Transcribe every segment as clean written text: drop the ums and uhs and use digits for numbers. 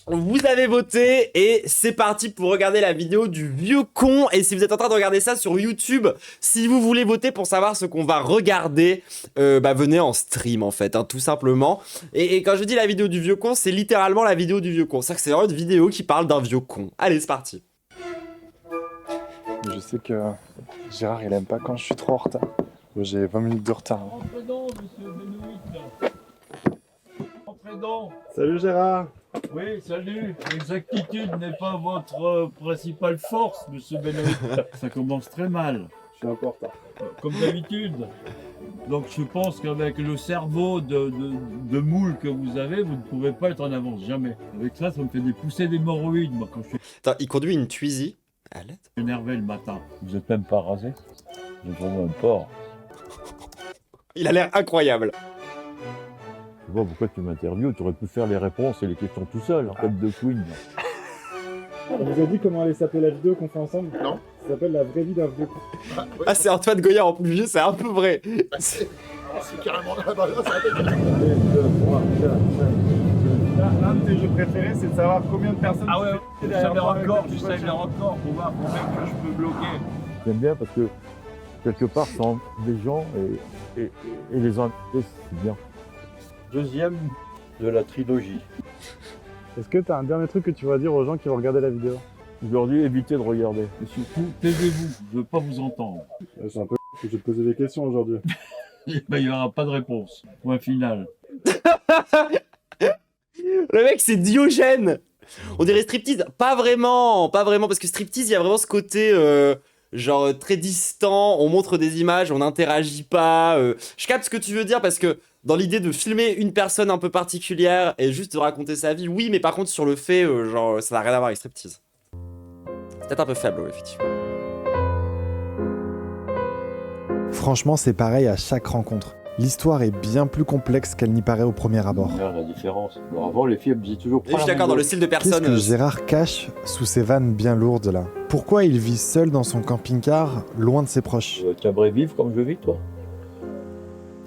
Vous avez voté et c'est parti pour regarder la vidéo du vieux con. Et si vous êtes en train de regarder ça sur YouTube, si vous voulez voter pour savoir ce qu'on va regarder, venez en stream en fait, hein, tout simplement. Et quand je dis la vidéo du vieux con, c'est littéralement la vidéo du vieux con. C'est-à-dire que c'est vraiment une vidéo qui parle d'un vieux con. Allez, c'est parti. Je sais que Gérard il aime pas quand je suis trop en retard. J'ai 20 minutes de retard. Entrez donc, monsieur Benoît, là. Entrez donc. Salut Gérard. Oui, salut. L'exactitude n'est pas votre principale force, monsieur Benoît. Ça commence très mal, Je suis un peu en retard. comme d'habitude. Donc je pense qu'avec le cerveau de moule que vous avez, vous ne pouvez pas être en avance, jamais. Avec ça, ça me fait des poussées d'hémorroïdes, moi, quand je suis Attends, il conduit une Twizy. À l'aide. énervé le matin. Vous êtes même pas rasé. Vous êtes vraiment un porc. Il a l'air incroyable. Je vois pourquoi tu m'interviews, tu aurais pu faire les réponses et les questions tout seul, en tête de Queen. On vous a dit comment allait s'appeler la vidéo qu'on fait ensemble? Non. Ça s'appelle la vraie vie d'un vieux con. Ah, c'est Antoine Goya en plus vieux, c'est un peu vrai. C'est carrément là, là, ça va être... L'un de tes jeux préférés, c'est de savoir combien de personnes. Ah ouais, tu tu fais sais les derrière records, toi tu sais avec les le records pour voir combien que je peux bloquer. J'aime bien parce que quelque part, c'est des gens et les invités, c'est bien. Deuxième de la trilogie. Est-ce que t'as un dernier truc que tu vas dire aux gens qui vont regarder la vidéo? Je leur dis évitez de regarder. Et surtout, taisez-vous, je ne veux pas vous entendre. C'est un peu que je vais te poser des questions aujourd'hui. Il n'y aura pas de réponse. Point final. Le mec, c'est Diogène. On dirait striptease. Pas vraiment, parce que striptease, il y a vraiment ce côté genre très distant. On montre des images, on n'interagit pas. Je capte ce que tu veux dire parce que dans l'idée de filmer une personne un peu particulière et juste de raconter sa vie, oui, mais par contre sur le fait, genre ça n'a rien à voir avec striptease. C'est peut-être un peu faible, ouais, effectivement. Franchement, c'est pareil à chaque rencontre. L'histoire est bien plus complexe qu'elle n'y paraît au premier abord. Regarde la différence. Bon, avant, les filles, elles me disaient toujours. Et je suis d'accord, dans le style de Qu'est-ce personne. que Gérard cache sous ces vannes bien lourdes là? Pourquoi il vit seul dans son camping-car, loin de ses proches? Tu aimerais vivre comme je vis, toi?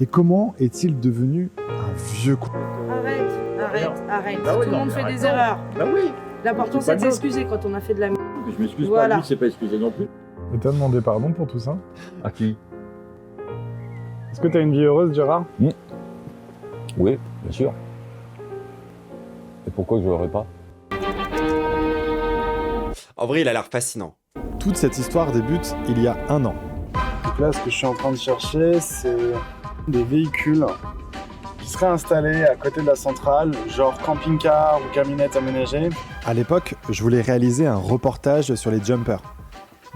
Et comment est-il devenu un vieux con? Arrête. Bah oui, Tout le non, monde mais fait des arrête. erreurs. Bah oui. L'important C'est c'est pas de grave. s'excuser quand on a fait de la merde. Je m'excuse Voilà. pas, lui, c'est pas excusé non plus. Et t'as demandé pardon pour tout ça? À qui? Est-ce que t'as une vie heureuse, Gérard? Oui, bien sûr. Et pourquoi je l'aurais pas? En vrai, il a l'air fascinant. Toute cette histoire débute il y a 1 an. Donc là, ce que je suis en train de chercher, c'est des véhicules qui seraient installés à côté de la centrale, genre camping-car ou camionnette aménagée. À l'époque, je voulais réaliser un reportage sur les jumpers.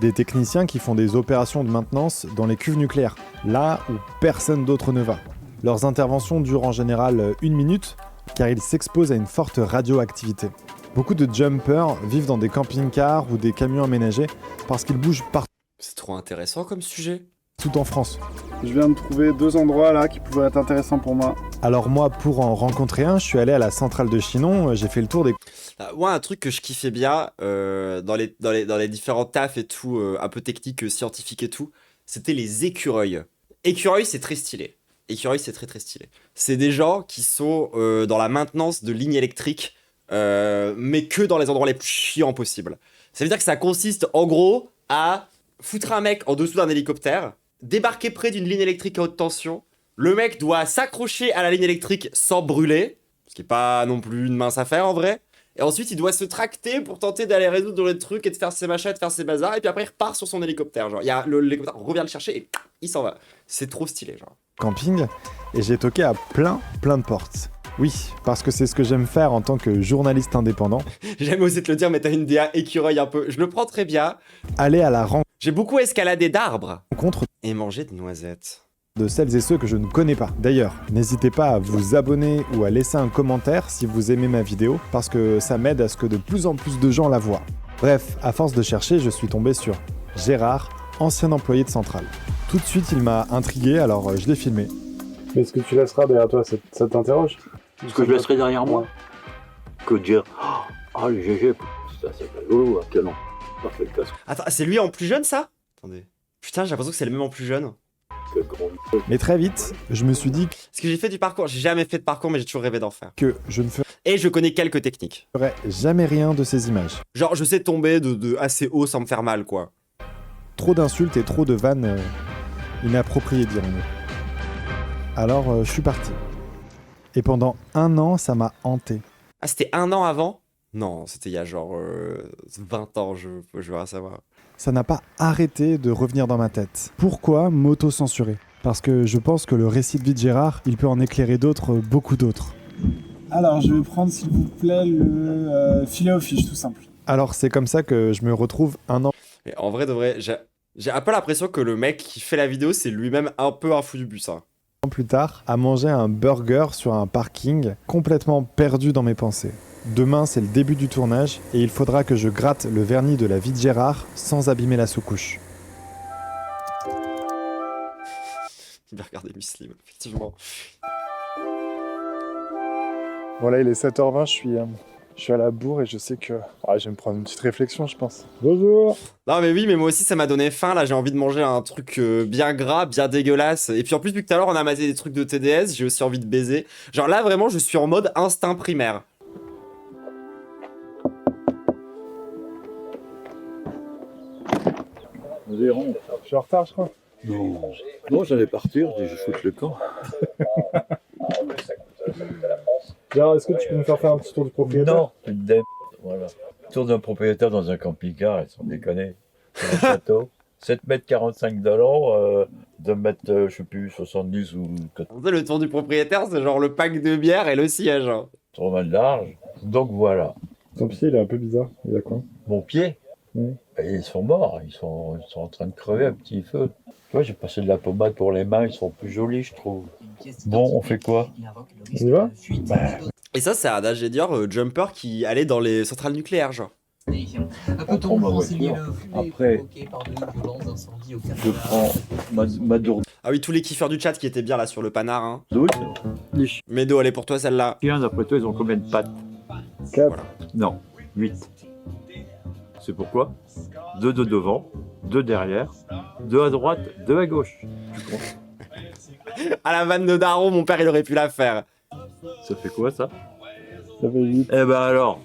Des techniciens qui font des opérations de maintenance dans les cuves nucléaires, là où personne d'autre ne va. Leurs interventions durent en général 1 minute, car ils s'exposent à une forte radioactivité. Beaucoup de jumpers vivent dans des camping-cars ou des camions aménagés parce qu'ils bougent partout C'est trop intéressant comme sujet. en France. Je viens de trouver 2 endroits là qui pourraient être intéressants pour moi. Alors moi, pour en rencontrer un, je suis allé à la centrale de Chinon, j'ai fait le tour des... Moi, un truc que je kiffais bien dans les différents tafs et tout, un peu technique, scientifique et tout, c'était les écureuils. Écureuil, c'est très stylé. Écureuil, c'est très stylé. C'est des gens qui sont dans la maintenance de lignes électriques, mais que dans les endroits les plus chiants possibles. Ça veut dire que ça consiste en gros à foutre un mec en dessous d'un hélicoptère, débarquer près d'une ligne électrique à haute tension, le mec doit s'accrocher à la ligne électrique sans brûler, ce qui est pas non plus une mince affaire en vrai, et ensuite il doit se tracter pour tenter d'aller résoudre le truc et de faire ses machins, de faire ses bazars, et puis après il repart sur son hélicoptère, genre l'hélicoptère revient le chercher et il s'en va. C'est trop stylé, genre. campings et j'ai toqué à plein de portes. Oui, parce que c'est ce que j'aime faire en tant que journaliste indépendant. J'ai jamais osé te le dire, mais t'as une DA écureuil un peu. Je le prends très bien. Aller à la J'ai beaucoup escaladé d'arbres rencontre et mangé de noisettes. de celles et ceux que je ne connais pas. D'ailleurs, n'hésitez pas à vous abonner ou à laisser un commentaire si vous aimez ma vidéo, parce que ça m'aide à ce que de plus en plus de gens la voient. Bref, à force de chercher, je suis tombé sur Gérard, ancien employé de Centrale. Tout de suite, il m'a intrigué, alors je l'ai filmé. Mais ce que tu laisseras derrière toi, ça t'interroge? Ce que je laisserai derrière moi? Que dire? Ah, le GG, ça c'est rigolo, à quel an? Parfait, le casque. Attends, c'est lui en plus jeune, ça? Attendez. Putain, j'ai l'impression que c'est le même en plus jeune. Quel grand. Mais très vite, je me suis dit Parce que j'ai fait du parcours. J'ai jamais fait de parcours, mais j'ai toujours rêvé d'en faire. que je ne ferais Et je connais quelques techniques. Je ferai jamais rien de ces images. Genre, je sais tomber de assez haut sans me faire mal, quoi. Trop d'insultes et trop de vannes inappropriées, dirons-nous. Alors, je suis parti. Et pendant 1 an, ça m'a hanté. Ah, c'était 1 an avant? Non, c'était il y a genre 20 ans, je veux rien savoir. Ça n'a pas arrêté de revenir dans ma tête. Pourquoi m'auto-censurer? Parce que je pense que le récit de vie de Gérard, il peut en éclairer d'autres, beaucoup d'autres. Alors, je vais prendre, s'il vous plaît, le filet aux fiches, tout simple. Alors, c'est comme ça que je me retrouve 1 an Mais en vrai, de vrai, j'ai un peu l'impression que le mec qui fait la vidéo, c'est lui-même un peu un fou du bus, hein. plus tard à manger un burger sur un parking, complètement perdu dans mes pensées. Demain, c'est le début du tournage et il faudra que je gratte le vernis de la vie de Gérard sans abîmer la sous-couche. Il va regarder Muslim, effectivement. Voilà, il est 7h20, je suis à la bourre et je sais que... Ah, je vais me prendre une petite réflexion, je pense. Bonjour. Non mais oui, mais moi aussi ça m'a donné faim, là j'ai envie de manger un truc bien gras, bien dégueulasse. Et puis en plus, depuis tout à l'heure on a maté des trucs de TDS, j'ai aussi envie de baiser. Genre là vraiment je suis en mode instinct primaire. Je suis en retard, je crois. Non, j'allais partir, je dis je foute le camp. Gérard, est-ce que tu peux nous faire un petit tour du propriétaire? Non, tu te dé... Voilà. Tour d'un propriétaire dans un camping-car, ils sont déconnés. C'est un château. 7,45 $, 2 mètres, je sais plus, 70 ou 80. Le tour du propriétaire c'est genre le pack de bière et le siège. Hein. Trop mal large. Donc voilà. Ton pied, il est un peu bizarre. Il a quoi? Mon pied, Oui. ils sont morts, ils sont en train de crever à petit feu. Tu vois, j'ai passé de la pommade pour les mains, ils sont plus jolis, je trouve. Bon, on fait quoi? On y va? Et ça c'est un ingénieur jumper qui allait dans les centrales nucléaires genre. Peut-on me renseigner le flux après par de violents incendies au Canada? Je prends ma dourde. Ah oui, tous les kiffeurs du chat qui étaient bien là sur le panard. Hein. Les chiens, Médo, elle est pour toi celle-là. d'après toi, ils ont combien de pattes? 4. Voilà. Non, 8. C'est pourquoi 2 de devant, 2 derrière, 2 à droite, 2 à gauche. Tu comptes? À la vanne de Daron, mon père il aurait pu la faire. Ça fait quoi ça? Ça fait 8. Eh ben alors,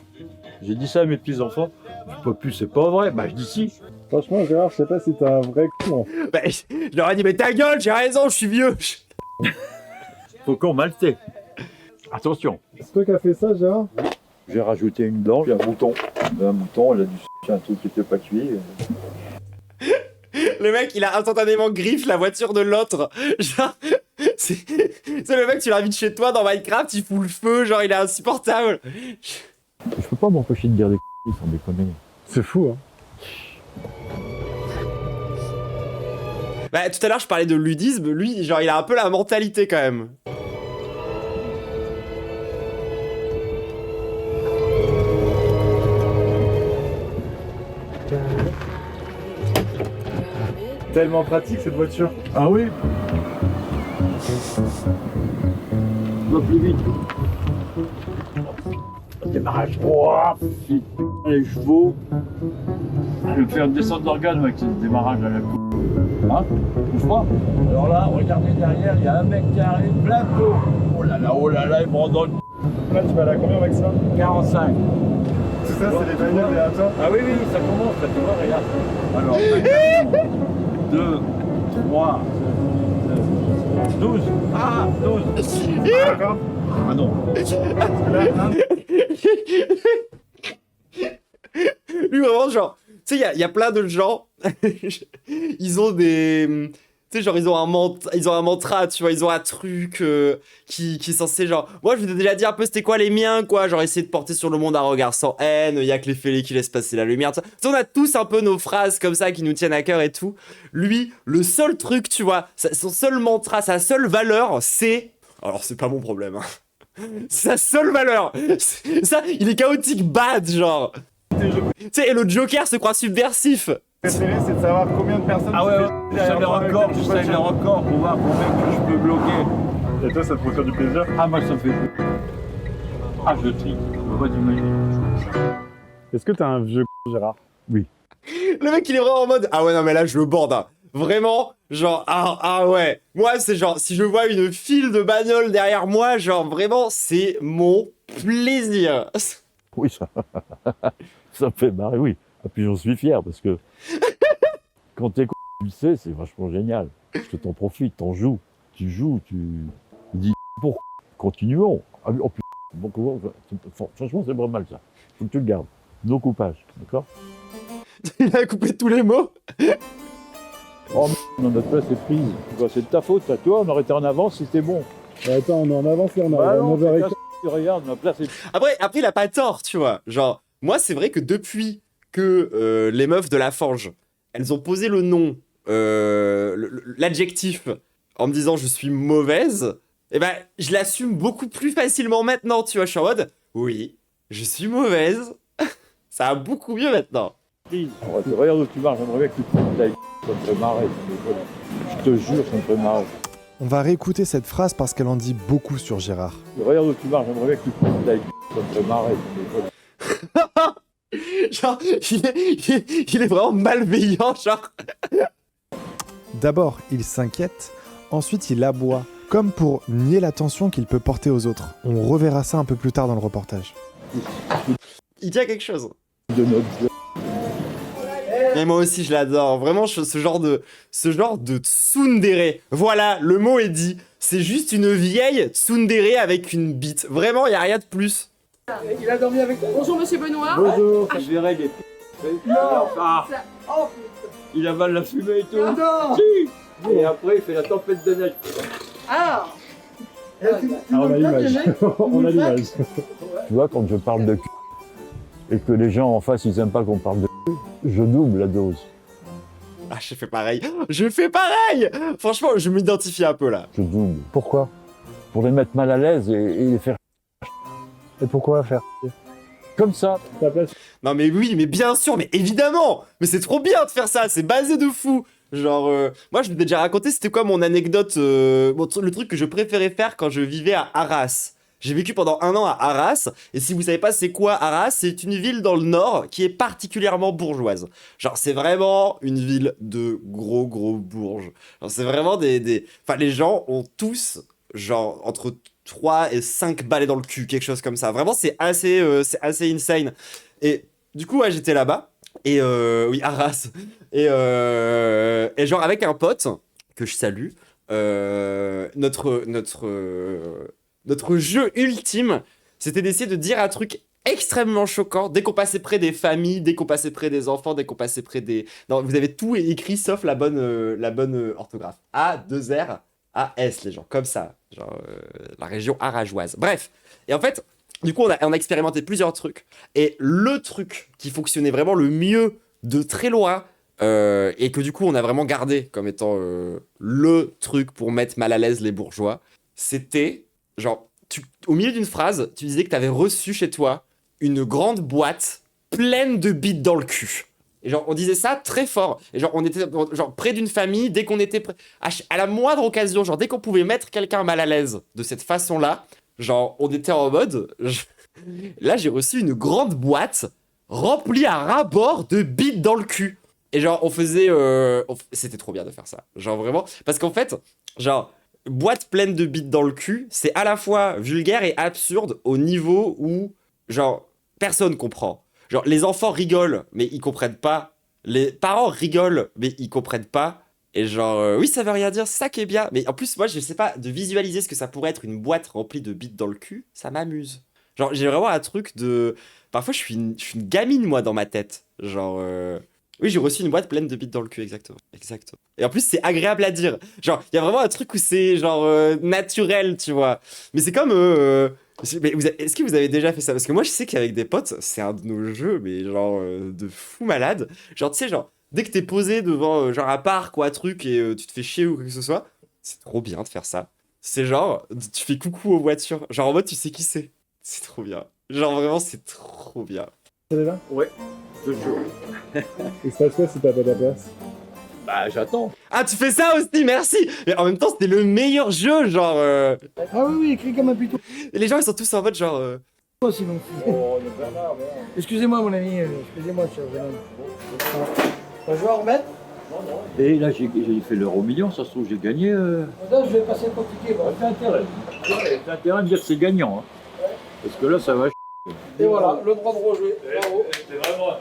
j'ai dit ça à mes petits-enfants. Je peux plus, c'est pas vrai. Bah je dis si. Franchement, Gérard, je sais pas si t'es un vrai con. Bah, je leur ai dit mais ta gueule, j'ai raison, je suis vieux. Faut qu'on maltais. Attention, C'est toi qui as fait ça, Gérard? j'ai rajouté une dent, j'ai un mouton. Un mouton, il a dû se un truc qui était pas cuit. Le mec il a instantanément griffe la voiture de l'autre. Genre, c'est le mec, tu l'invites chez toi dans Minecraft, il fout le feu, genre il est insupportable. Je peux pas m'empêcher de dire des c***, sans déconner. C'est fou, hein. Bah tout à l'heure je parlais de ludisme, lui genre il a un peu la mentalité quand même. Tellement pratique cette voiture. Ah oui? Va plus vite. Démarrage. Ouah, les chevaux. Je vais faire descendre d'organes avec ce démarrage à la coupe. Hein? Bouge pas. Alors là, regardez derrière, il y a un mec qui arrive, plein de dos. Oh là là, il me rend dans le... Là, tu vas aller à combien avec ça? 45. Tout ça, c'est les bagnoles et à toi? Ah oui, ça commence, ça tu vois, regarde. Alors, 2, 3, 12. Ah, 12. D'accord. Ah non. Lui vraiment genre, tu sais il y a plein de gens, ils ont des... Tu sais, genre, ils ont un mantra, tu vois, ils ont un truc qui est censé, genre... Moi, je vous ai déjà dit un peu c'était quoi les miens, quoi. Genre, essayer de porter sur le monde un regard sans haine, il y a que les fêlés qui laissent passer la lumière, tout ça. Tu sais, on a tous un peu nos phrases comme ça qui nous tiennent à cœur et tout. Lui, le seul truc, tu vois, son seul mantra, sa seule valeur, c'est... Alors, c'est pas mon problème, hein. Sa seule valeur. Ça, il est chaotique bad, genre. Tu sais, et le Joker se croit subversif. préféré, c'est de savoir combien de personnes. Ah ouais, je sais les records, pour voir combien que je peux bloquer. Et toi, ça te procure du plaisir? Ah, moi, ça me fait. Ah, je trie. Pas d'imaginer. Est-ce que t'es un vieux Gérard? Oui. Le mec, il est vraiment en mode ah ouais, non, mais là, je le borde. Hein. Vraiment, genre, ah ouais. Moi, c'est genre, si je vois une file de bagnoles derrière moi, genre, vraiment, c'est mon plaisir. Oui, ça me fait marrer, oui. Et puis j'en suis fier parce que quand t'es tu le sais, c'est vachement génial. Parce que t'en profites, t'en joues. Tu joues, tu dis pour continuons. Ah, oh, putain, bon, franchement, c'est pas mal ça. Faut que tu le gardes. No coupage, d'accord? Il a coupé tous les mots. Oh, notre place est prise. C'est de ta faute, à toi, on aurait été en avance si c'était bon. Attends, on est en avance et on Bah arrive à non, 9h15. regarde, ma place est Après, il a pas tort, tu vois. Genre, moi, c'est vrai que depuis que les meufs de la Forge, elles ont posé le nom, l'adjectif, en me disant je suis mauvaise, et ben, je l'assume beaucoup plus facilement maintenant, tu vois. Je suis en mode, oui, je suis mauvaise. Ça va beaucoup mieux maintenant. prise. Regarde où tu marches, j'aimerais bien que tu te prennes la ça me fait marrer. Je te jure, ça me fait marrer. On va réécouter cette phrase parce qu'elle en dit beaucoup sur Gérard. Regarde où tu marches, j'aimerais bien que tu te prennes la ça me fait marrer. Genre, il est vraiment malveillant, genre. D'abord, il s'inquiète, ensuite il aboie, comme pour nier l'attention qu'il peut porter aux autres. On reverra ça un peu plus tard dans le reportage. Il tient quelque chose. De notre Et moi aussi, je l'adore. Vraiment, ce genre de tsundere. Voilà, le mot est dit. C'est juste une vieille tsundere avec une bite. Vraiment, il n'y a rien de plus. Il a dormi avec toi. Bonjour, monsieur Benoît. Bonjour, je verrai les il avale la fumée et tout. Si. Et après, il fait la tempête de neige. Ah. On a l'image. On a l'image. Tu vois, quand je parle de cul et que les gens en face, ils aiment pas qu'on parle de cul, je double la dose. Ah, je fais pareil. Je fais pareil. Franchement, je m'identifie un peu là. Je double. Pourquoi? Pour les mettre mal à l'aise et les faire Et pourquoi faire comme ça. ta place? Non mais oui, mais bien sûr, mais évidemment. Mais c'est trop bien de faire ça. C'est basé de fou. Genre, moi, je vous ai déjà raconté, c'était quoi mon anecdote, le truc que je préférais faire quand je vivais à Arras. J'ai vécu pendant 1 an à Arras, et si vous savez pas c'est quoi Arras, c'est une ville dans le nord qui est particulièrement bourgeoise. Genre, c'est vraiment une ville de gros bourges. Genre, c'est vraiment Enfin, les gens ont tous, genre, entre 3 et 5 balais dans le cul, quelque chose comme ça. Vraiment, c'est assez insane. Et du coup, ouais, j'étais là-bas, et oui, Arras. Et genre, avec un pote, que je salue, notre jeu ultime, c'était d'essayer de dire un truc extrêmement choquant dès qu'on passait près des familles, dès qu'on passait près des enfants, dès qu'on passait près des... Non, vous avez tout écrit sauf la bonne orthographe. A, 2 R, A, S, les gens, comme ça. Genre, la région arageoise. Bref. Et en fait, du coup, on a expérimenté plusieurs trucs. Et le truc qui fonctionnait vraiment le mieux de très loin, et que du coup, on a vraiment gardé comme étant le truc pour mettre mal à l'aise les bourgeois, c'était... Genre, au milieu d'une phrase, tu disais que t'avais reçu chez toi une grande boîte pleine de bites dans le cul. Et genre, on disait ça très fort. Et genre, on était genre près d'une famille, dès qu'on était à la moindre occasion, genre dès qu'on pouvait mettre quelqu'un mal à l'aise de cette façon-là, genre, on était en mode... Là, j'ai reçu une grande boîte remplie à ras-bord de bites dans le cul. Et genre, on faisait... C'était trop bien de faire ça. Genre, vraiment. Parce qu'en fait, genre... Boîte pleine de bites dans le cul, c'est à la fois vulgaire et absurde au niveau où, genre, personne comprend. Genre, les enfants rigolent, mais ils comprennent pas. Les parents rigolent, mais ils comprennent pas. Et genre, oui, ça veut rien dire, c'est ça qui est bien. Mais en plus, moi, je sais pas, de visualiser ce que ça pourrait être une boîte remplie de bites dans le cul, ça m'amuse. Genre, j'ai vraiment un truc de... Parfois, je suis une gamine, moi, dans ma tête. Genre... Oui, j'ai reçu une boîte pleine de bites dans le cul, exactement. Et en plus, c'est agréable à dire. Genre, il y a vraiment un truc où c'est, genre, naturel, tu vois. Mais c'est comme... Mais est-ce que vous avez déjà fait ça? Parce que moi, je sais qu'avec des potes, c'est un de nos jeux, mais genre, de fou malade. Genre, tu sais, genre, dès que t'es posé devant, genre, un parc ou un truc et tu te fais chier ou quoi que ce soit, c'est trop bien de faire ça. C'est genre, tu fais coucou aux voitures. Genre, en mode, tu sais qui c'est. C'est trop bien. Genre, vraiment, c'est trop bien. Elle est là? Ouais, toujours. Il se passe quoi si t'as pas ta place? Bah, j'attends. Ah, tu fais ça aussi, merci. Mais en même temps, c'était le meilleur jeu, genre... Ah oui, écrit comme un putain. Et les gens, ils sont tous en mode, genre... Sinon. Oh, le Bernard, Excusez-moi, mon ami. Excusez-moi, cher jeune homme. Je vais en remettre. Et là, j'ai fait l'euro million, ça se trouve, j'ai gagné. Là, je vais passer compliqué. Bon. T'as intérêt. T'as intérêt à me dire que c'est gagnant. Hein. Parce que là, ça va. Et voilà, le droit de rejouer. Bravo. C'est vraiment.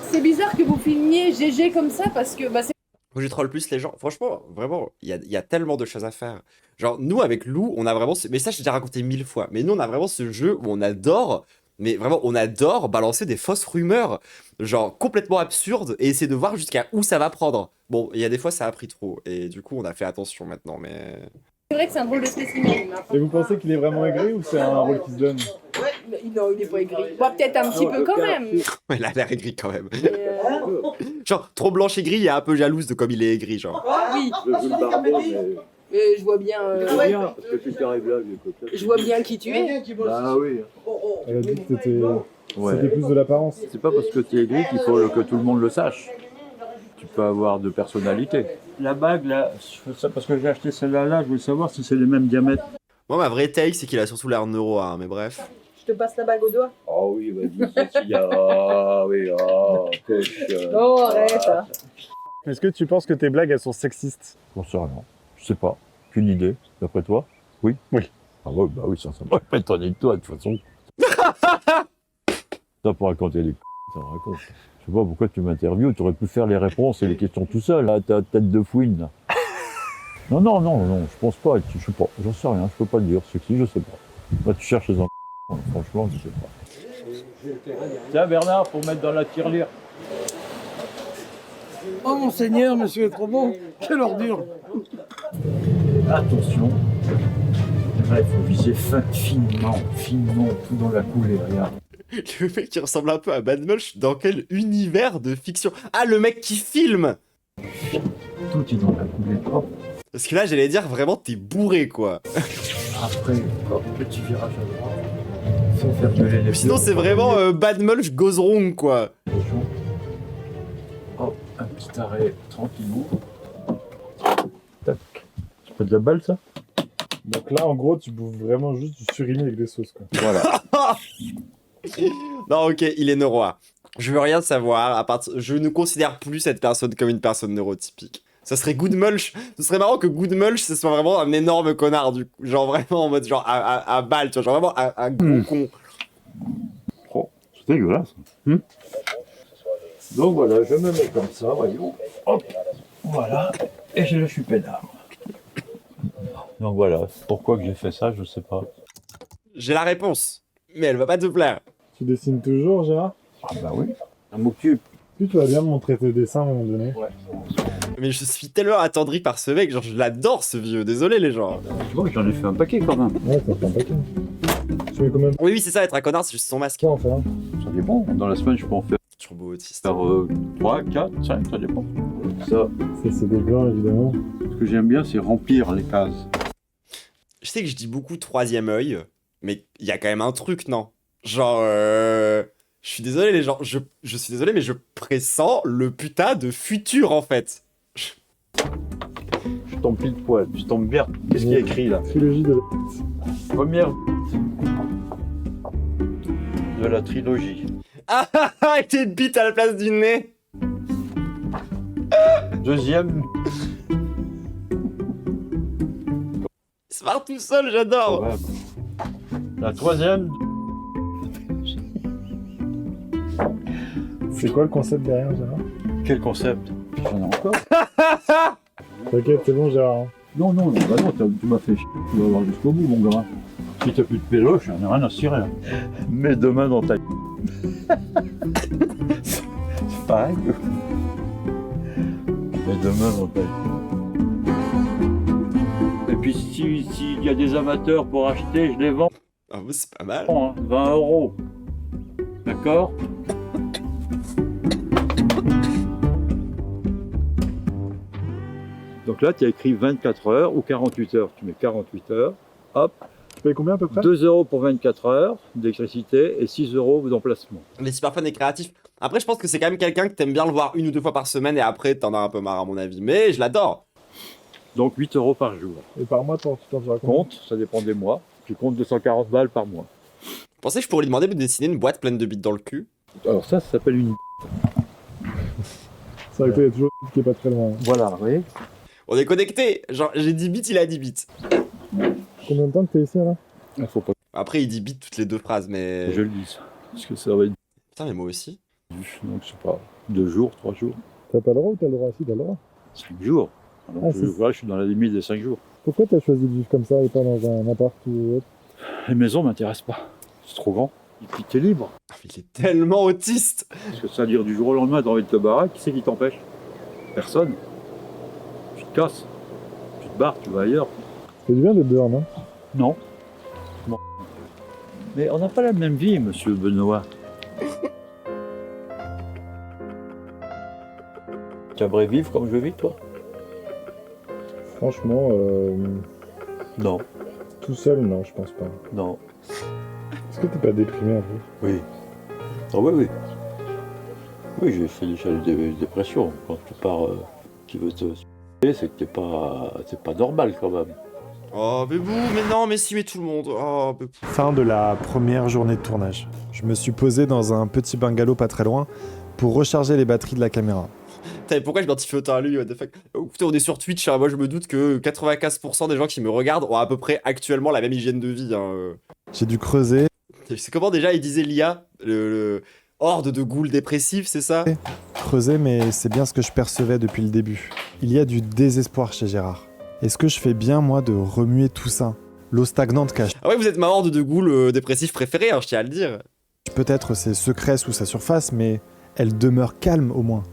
C'est bizarre que vous filmiez GG comme ça parce que bah, c'est Moi, je troll plus les gens. Franchement, vraiment, il y a tellement de choses à faire. Genre, nous, avec Lou, on a vraiment... Mais ça, je t'ai déjà raconté 1000 fois. Mais nous, on a vraiment ce jeu où on adore... Mais vraiment, on adore balancer des fausses rumeurs. Genre, complètement absurdes. Et essayer de voir jusqu'à où ça va prendre. Bon, il y a des fois, ça a pris trop. Et du coup, on a fait attention maintenant, mais... vrai que c'est un drôle de spécimen. Et vous pensez qu'il est vraiment aigri ou c'est un rôle qui se donne? Mais non, il est pas aigri. Bah, peut-être un petit peu quand même. Ouais, il a l'air aigri quand même. Mais, Genre, trop blanche aigri et un peu jalouse de comme il est aigri, genre. oui, Je veux le barbeau, mais. mais je vois bien. C'est bien, parce que tu arrives là, j'écoute. Je vois bien qui tu es. Ah oui. Elle a dit que c'était Ouais. plus de l'apparence. C'est pas parce que tu es aigri qu'il faut que tout le monde le sache. Tu peux avoir de personnalité. La bague, là, je fais ça parce que j'ai acheté celle-là, je voulais savoir si c'est les mêmes diamètres. Moi, ma vraie take, c'est qu'il a surtout l'air neuro, hein, mais bref. Je te passe la bague au doigt. Oh oui, vas-y, Cécilia. Ah oui, ah, Non, arrête. Est-ce que tu penses que tes blagues, elles sont sexistes? J'en sais rien. Je sais pas. Qu'une idée, d'après toi? Oui. Oui. Ah ouais, bah oui, ça va pas étonner de toi, de toute façon. Ça pour raconter des ça raconte. Je sais pas pourquoi tu m'interviews, tu aurais pu faire les réponses et les questions tout seul, là, ta tête de fouine, là. Non, je pense pas, je sais pas, j'en sais rien, je peux pas te dire, sexy, je sais pas. Là, tu cherches les enfants, franchement, je sais pas. Tiens, Bernard, pour mettre dans la tirelire. Oh mon Seigneur, monsieur est trop bon. Quelle ordure. Attention, là, il faut viser finement, tout dans la coulée, regarde. Le mec qui ressemble un peu à Bad Mulch, dans quel univers de fiction? Ah, le mec qui filme! Tout est dans la coulée, hop. Parce que là, j'allais dire, vraiment, t'es bourré, quoi. Après, hop, petit virage à droite, sans faire gueuler les Sinon, c'est vraiment Bad Mulch goes wrong, quoi. Hop, un petit arrêt tranquillou. Tac. C'est pas de la balle, ça? Donc là, en gros, tu bouffes vraiment juste du surimi avec des sauces, quoi. Voilà. Non, ok, il est neuroa. Je veux rien savoir, je ne considère plus cette personne comme une personne neurotypique. Ça serait Good Mulch. Ce serait marrant que Good Mulch, ce soit vraiment un énorme connard, du coup. Genre vraiment en mode genre à balle, tu vois. Genre vraiment un gros con. Oh, c'est dégueulasse. Donc voilà, je me mets comme ça, voyons. Hop, voilà. Et je suis peinard. Donc voilà, pourquoi que j'ai fait ça, je sais pas. J'ai la réponse, mais elle va pas te plaire. Tu dessines toujours, Gérard? Ah bah oui, ça m'occupe. Puis tu vas bien me montrer tes dessins à un moment donné. Ouais. Mais je suis tellement attendri par ce mec, genre je l'adore ce vieux, désolé les gens. Tu vois, j'en ai fait un paquet quand même. Ouais, ça fait un paquet. Tu fais combien de Oui, c'est ça, être un connard, c'est juste son masque. temps en faire? Ça dépend, dans la semaine je peux en faire Turbo autiste. 3, 4, 5, ça dépend. Ça, Ça, c'est des blancs, évidemment. ce que j'aime bien, c'est remplir les cases. Je sais que je dis beaucoup troisième œil, mais il y a quand même un truc, non? Genre, je suis désolé les gens, je suis désolé, mais je pressens le putain de futur en fait. Je tombe pile poil, je tombe bien. Qu'est-ce qu'il y a écrit là? Trilogie de la... Première de la trilogie. Ah ah ah, avec tes bites à la place du nez. Deuxième, Il se marre tout seul, j'adore. ouais. La troisième, C'est quoi le concept derrière, Gérard? quel concept? J'en ai encore. T'inquiète, c'est bon, Gérard. Non, bah non, tu m'as fait chier. Tu vas voir jusqu'au bout, mon gars. Si t'as plus de péloche, j'en ai rien à cirer. Hein. Mets deux mains dans ta c'est pareil. Mets deux mains dans ta Et puis s'il y a des amateurs pour acheter, je les vends. Ah, bah, c'est pas mal. Hein, 20 €. D'accord? Donc là, tu as écrit 24 heures ou 48 heures. Tu mets 48 heures. Hop. Tu payes combien à peu près? 2 € pour 24 heures d'électricité et 6 € d'emplacement. Il est super fun et créatif. Après, je pense que c'est quand même quelqu'un que t'aimes bien le voir 1 ou 2 fois par semaine et après, t'en as un peu marre à mon avis. Mais je l'adore. Donc 8 € par jour. Et par mois, tu t'en feras combien? Compte, ça dépend des mois. Tu comptes 240 balles par mois. Vous pensez que je pourrais lui demander de me dessiner une boîte pleine de bites dans le cul? Alors ça s'appelle une... C'est vrai que toi, il y a toujours un qui est pas très loin. Voilà, vous voyez. On est connecté. Genre, j'ai 10 bits, il a 10 bits. Combien de temps que t'es ici, là? Il faut pas Après, il dit bits toutes les 2 phrases, mais. que je le dise. Parce que ça va être Putain, mais moi aussi. donc je sais pas, 2 jours, 3 jours, T'as pas le droit ou t'as le droit? Si, t'as le droit. 5 jours. Alors, Ah, voilà, je suis dans la limite des 5 jours. Pourquoi t'as choisi de vivre comme ça et pas dans un appart ou autre? Les maisons m'intéressent pas. C'est trop grand. Et puis t'es libre. Ah, il est tellement autiste. Parce que ça veut dire du jour au lendemain, t'as envie de te barrer, qui c'est qui t'empêche? Personne. Tu te casses. Tu te barres, tu vas ailleurs. C'est du bien d'être dehors, non? Non. Non. Mais on n'a pas la même vie, monsieur Benoît. Tu aimerais vivre comme je vis, toi? Franchement, Non. tout seul, non, je pense pas. Non. Est-ce que t'es pas déprimé un peu? Oui. Ah oui, oui. Oui, j'ai fait déjà des dépressions. Quand tu pars, tu veux te suicider, c'est que c'est pas normal quand même. Oh, Bébou, mais non, mais si, mais tout le monde. Oh, Bébou. Fin de la première journée de tournage. Je me suis posé dans un petit bungalow pas très loin pour recharger les batteries de la caméra. Putain, mais pourquoi je m'identifie autant à lui, what the fuck? Oh, putain, on est sur Twitch, hein. Moi je me doute que 95% des gens qui me regardent ont à peu près actuellement la même hygiène de vie. Hein. J'ai dû creuser, C'est comment déjà il disait l'IA, le horde de ghouls dépressifs, c'est ça? mais c'est bien ce que je percevais depuis le début. Il y a du désespoir chez Gérard. Est-ce que je fais bien, moi, de remuer tout ça? L'eau stagnante cache Ah ouais, vous êtes ma horde de ghouls dépressifs préférés, hein, je tiens à le dire. peut-être ses secrets sous sa surface, mais elle demeure calme au moins.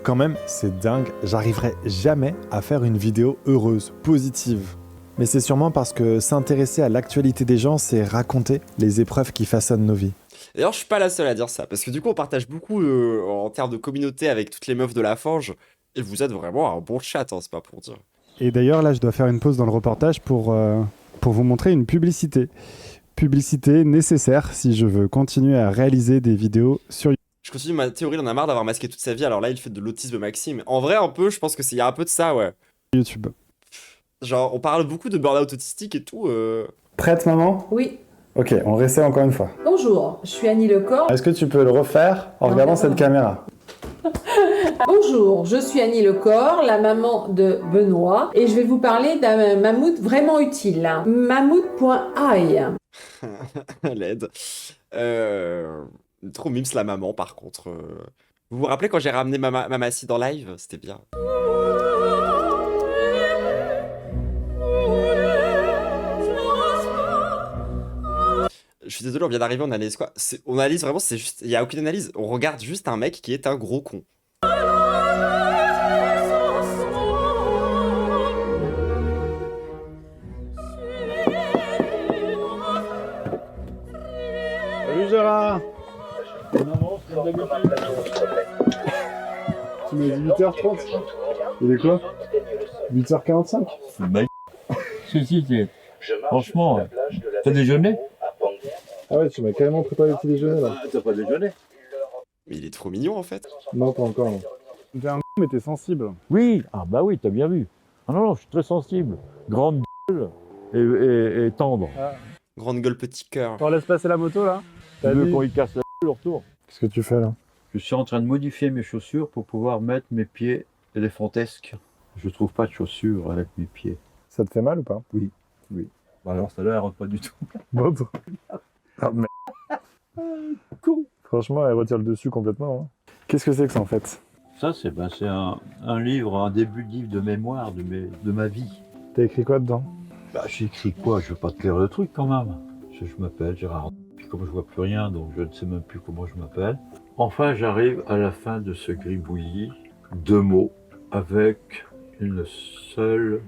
Quand même, c'est dingue, j'arriverai jamais à faire une vidéo heureuse, positive. Mais c'est sûrement parce que s'intéresser à l'actualité des gens, c'est raconter les épreuves qui façonnent nos vies. D'ailleurs, je suis pas la seule à dire ça, parce que du coup, on partage beaucoup en termes de communauté avec toutes les meufs de la Forge, et vous êtes vraiment un bon chat, hein, c'est pas pour dire. Et d'ailleurs, là, je dois faire une pause dans le reportage pour vous montrer une publicité. Publicité nécessaire si je veux continuer à réaliser des vidéos sur YouTube. Je continue ma théorie, il en a marre d'avoir masqué toute sa vie, alors là, il fait de l'autisme Maxime. En vrai, un peu, je pense qu'il y a un peu de ça, ouais. Genre, on parle beaucoup de burn-out autistique et tout. Prête, maman? Oui. Ok, on réessaie encore une fois. Bonjour, je suis Annie Lecor. Est-ce que tu peux le refaire en Non, regardant d'accord. cette caméra? Bonjour, je suis Annie Lecor, la maman de Benoît, et je vais vous parler d'un mammouth vraiment utile. Mammouth.ai. L'aide. Trop mimes la maman, par contre. Vous vous rappelez quand j'ai ramené Mamassi dans live? C'était bien. Je suis désolé, on vient d'arriver, on analyse quoi? On analyse vraiment, c'est juste. Il n'y a aucune analyse. On regarde juste un mec qui est un gros con. Salut Gérard! Tu m'as dit 8h30? Il est quoi? 8h45? Le mec. Si, franchement, t'as déjeuné? Ah ouais, tu m'as carrément préparé le petit déjeuner là. T'as pas déjeuné? Mais il est trop mignon en fait. Non, pas encore. Non. T'es un mais t'es sensible. Oui, ah bah oui, t'as bien vu. Ah non, je suis très sensible. Grande gueule et tendre. Grande gueule, petit cœur. On laisse passer la moto là? Tu veux qu'on y casse la gueule au retour? Qu'est-ce que tu fais là? Je suis en train de modifier mes chaussures pour pouvoir mettre mes pieds éléphantesques. Je trouve pas de chaussures avec mes pieds. Ça te fait mal ou pas? Bah alors celle-là, elle rentre pas du tout. L'autre. Ah merde. Con. Franchement, elle retire le dessus complètement. Hein. Qu'est-ce que c'est que ça en fait? Ça, c'est un livre, un début de livre de mémoire de ma vie. T'as écrit quoi dedans? Bah, j'ai écrit quoi? Je vais pas te lire le truc quand même. Je m'appelle Gérard. Puis comme je vois plus rien, donc je ne sais même plus comment je m'appelle. Enfin, j'arrive à la fin de ce gribouillis. 2 mots avec une seule.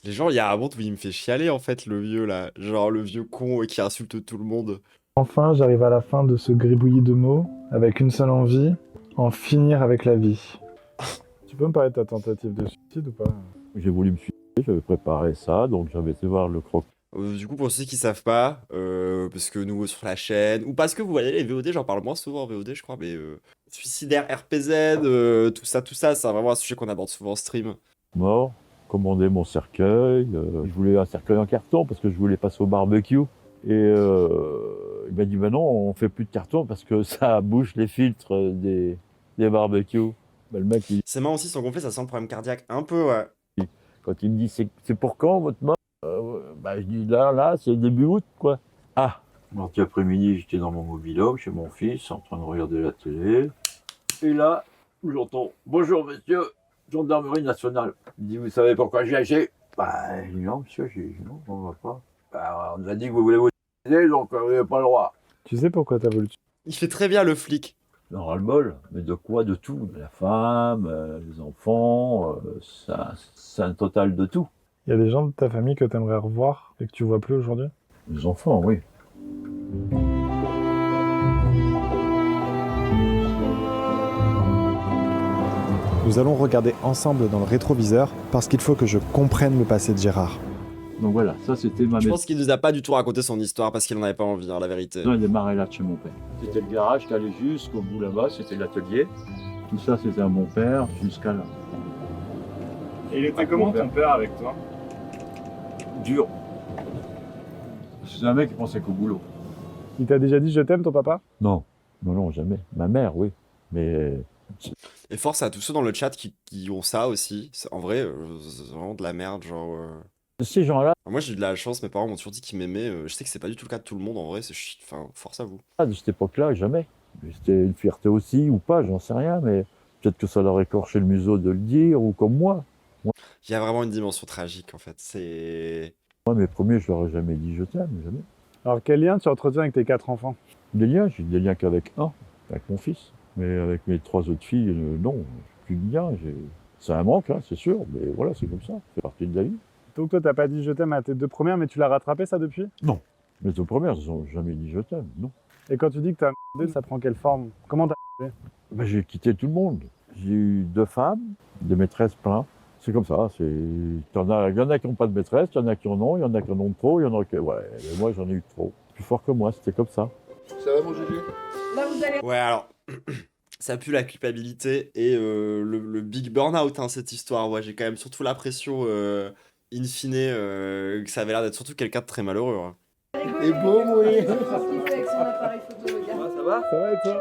Les gens, il y a un monde où il me fait chialer en fait, le vieux là. Genre le vieux con qui insulte tout le monde. Enfin, j'arrive à la fin de ce gribouillis de mots avec une seule envie, en finir avec la vie. Tu peux me parler de ta tentative de suicide ou pas? J'ai voulu me suicider, j'avais préparé ça, donc j'avais été voir le croc. Du coup, pour ceux qui savent pas, parce que nous sur la chaîne, ou parce que vous voyez les VOD, j'en parle moins souvent en VOD, je crois, mais suicidaire, RPZ, tout ça, c'est vraiment un sujet qu'on aborde souvent en stream. Mort, commandé mon cercueil. Je voulais un cercueil en carton parce que je voulais passer au barbecue. Et il m'a dit bah non, on fait plus de carton parce que ça bouche les filtres des barbecues. Bah, le mec, Ses mains aussi sont gonflées, ça sent le problème cardiaque. Un peu, ouais. quand il me dit c'est pour quand votre main bah, je dis là, c'est début août, quoi. Ah, mardi après-midi, j'étais dans mon mobil-home chez mon fils, en train de regarder la télé. Et là, j'entends « Bonjour, monsieur, gendarmerie nationale. » Il dit « Vous savez pourquoi j'ai acheté ?» Bah, je dis « Non, monsieur, non, on va pas. Bah, on nous a dit que vous voulez vous aider, donc vous n'avez pas le droit. » Tu sais pourquoi t'as voulu tuer? Il fait très bien le flic. On ras-le-bol, mais de quoi? De tout. De la femme, les enfants, c'est un total de tout. Il y a des gens de ta famille que t'aimerais revoir et que tu vois plus aujourd'hui? Les enfants, oui. Nous allons regarder ensemble dans le rétroviseur parce qu'il faut que je comprenne le passé de Gérard. Donc voilà, ça c'était ma Je maison. pense qu'il nous a pas du tout raconté son histoire parce qu'il en avait pas envie, hein, la vérité. Il démarrait là de chez mon père. C'était le garage qui allait jusqu'au bout là-bas, c'était l'atelier. Tout ça c'était à mon père jusqu'à là. Et il était comment ton père avec toi? Dur. C'est un mec qui pensait qu'au boulot. Il t'a déjà dit je t'aime, ton papa? Non, jamais. Ma mère, oui. Mais Et force à tous ceux dans le chat qui ont ça aussi. En vrai, c'est vraiment de la merde, genre... ces gens-là, Moi j'ai eu de la chance, mes parents m'ont toujours dit qu'ils m'aimaient. Je sais que c'est pas du tout le cas de tout le monde en vrai, enfin, force à vous. de cette époque-là, jamais. Mais c'était une fierté aussi ou pas, j'en sais rien, mais peut-être que ça leur écorchait le museau de le dire, ou comme moi. Il y a vraiment une dimension tragique en fait. C'est. Moi, mes premiers, je leur ai jamais dit je t'aime, jamais. Alors quel lien tu entretiens avec tes 4 enfants? Des liens, j'ai des liens qu'avec un, avec mon fils. Mais avec mes 3 autres filles, non, plus de lien. C'est un manque, hein, c'est sûr, mais voilà, c'est comme ça, ça fait partie de la vie. Donc toi t'as pas dit je t'aime à tes 2 premières, mais tu l'as rattrapé ça depuis? Mes 2 premières, elles n'ont jamais dit je t'aime, non. Et quand tu dis que t'as merdé, ça prend quelle forme? Comment t'as Ben, j'ai quitté tout le monde. J'ai eu 2 femmes, des maîtresses plein. C'est comme ça, il y en a qui n'ont pas de maîtresse, il y en a qui en ont, il y en a qui en ont trop, il y en a qui... Ouais, mais moi j'en ai eu trop. Plus fort que moi, c'était comme ça. Ça va mon GG? Là, vous allez. Ouais, alors. Ça pue la culpabilité et le big burn-out, hein, cette histoire. Ouais, j'ai quand même surtout l'impression, in fine, que ça avait l'air d'être surtout quelqu'un de très malheureux. Hein. Et beau, oui. Avec son appareil photo, le gars. Ça va? Ça va et toi?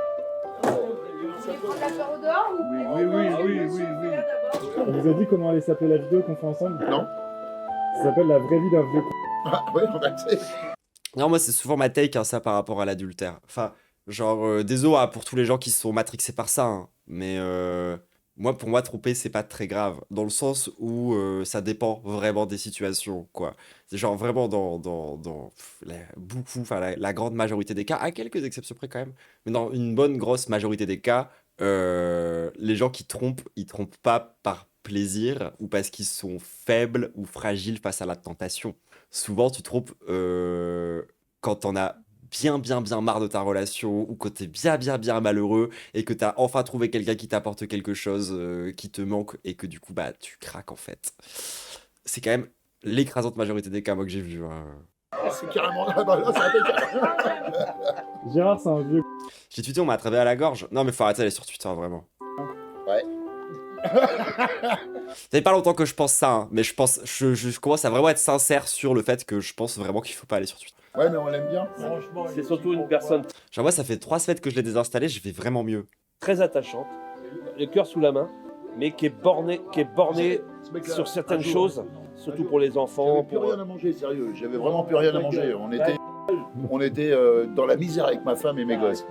Vous voulez prendre l'affaire au dehors ou vous voulez Oui, prendre oui, le oui, monsieur oui, oui. d'abord On vous a dit comment allait s'appeler la vidéo qu'on fait ensemble? Non. Ça s'appelle La vraie vie d'un vieux con. Ah ouais, on a fait. Non, moi, c'est souvent ma take, hein, ça, par rapport à l'adultère. Enfin, genre, désolé hein, pour tous les gens qui sont matrixés par ça, hein, mais moi, pour moi, tromper, c'est pas très grave. Dans le sens où ça dépend vraiment des situations, quoi. C'est genre vraiment beaucoup, enfin, la grande majorité des cas, à quelques exceptions près quand même, mais dans une bonne grosse majorité des cas, les gens qui trompent, ils trompent pas par plaisir ou parce qu'ils sont faibles ou fragiles face à la tentation. Souvent, tu trompes quand t'en as bien marre de ta relation ou quand t'es bien malheureux et que t'as enfin trouvé quelqu'un qui t'apporte quelque chose qui te manque et que du coup, bah, tu craques en fait. C'est quand même l'écrasante majorité des cas, moi, que j'ai vu. Hein. C'est carrément là, là, ça a Gérard c'est un vieux J'ai tweeté, on m'a attrapé à la gorge. Non, mais faut arrêter d'aller sur Twitter, vraiment. Ouais. Ça fait pas longtemps que je pense ça, hein, mais je commence à vraiment être sincère sur le fait que je pense vraiment qu'il faut pas aller sur Twitter. Ouais, mais on l'aime bien. Franchement, C'est surtout une personne Genre moi, ça fait 3 semaines que je l'ai désinstallé, je vais vraiment mieux. très attachante, le cœur sous la main, mais qui est bornée sur certaines choses, surtout pour les enfants. J'avais plus rien à manger, sérieux. J'avais vraiment plus rien à manger. On était dans la misère avec ma femme et mes gosses.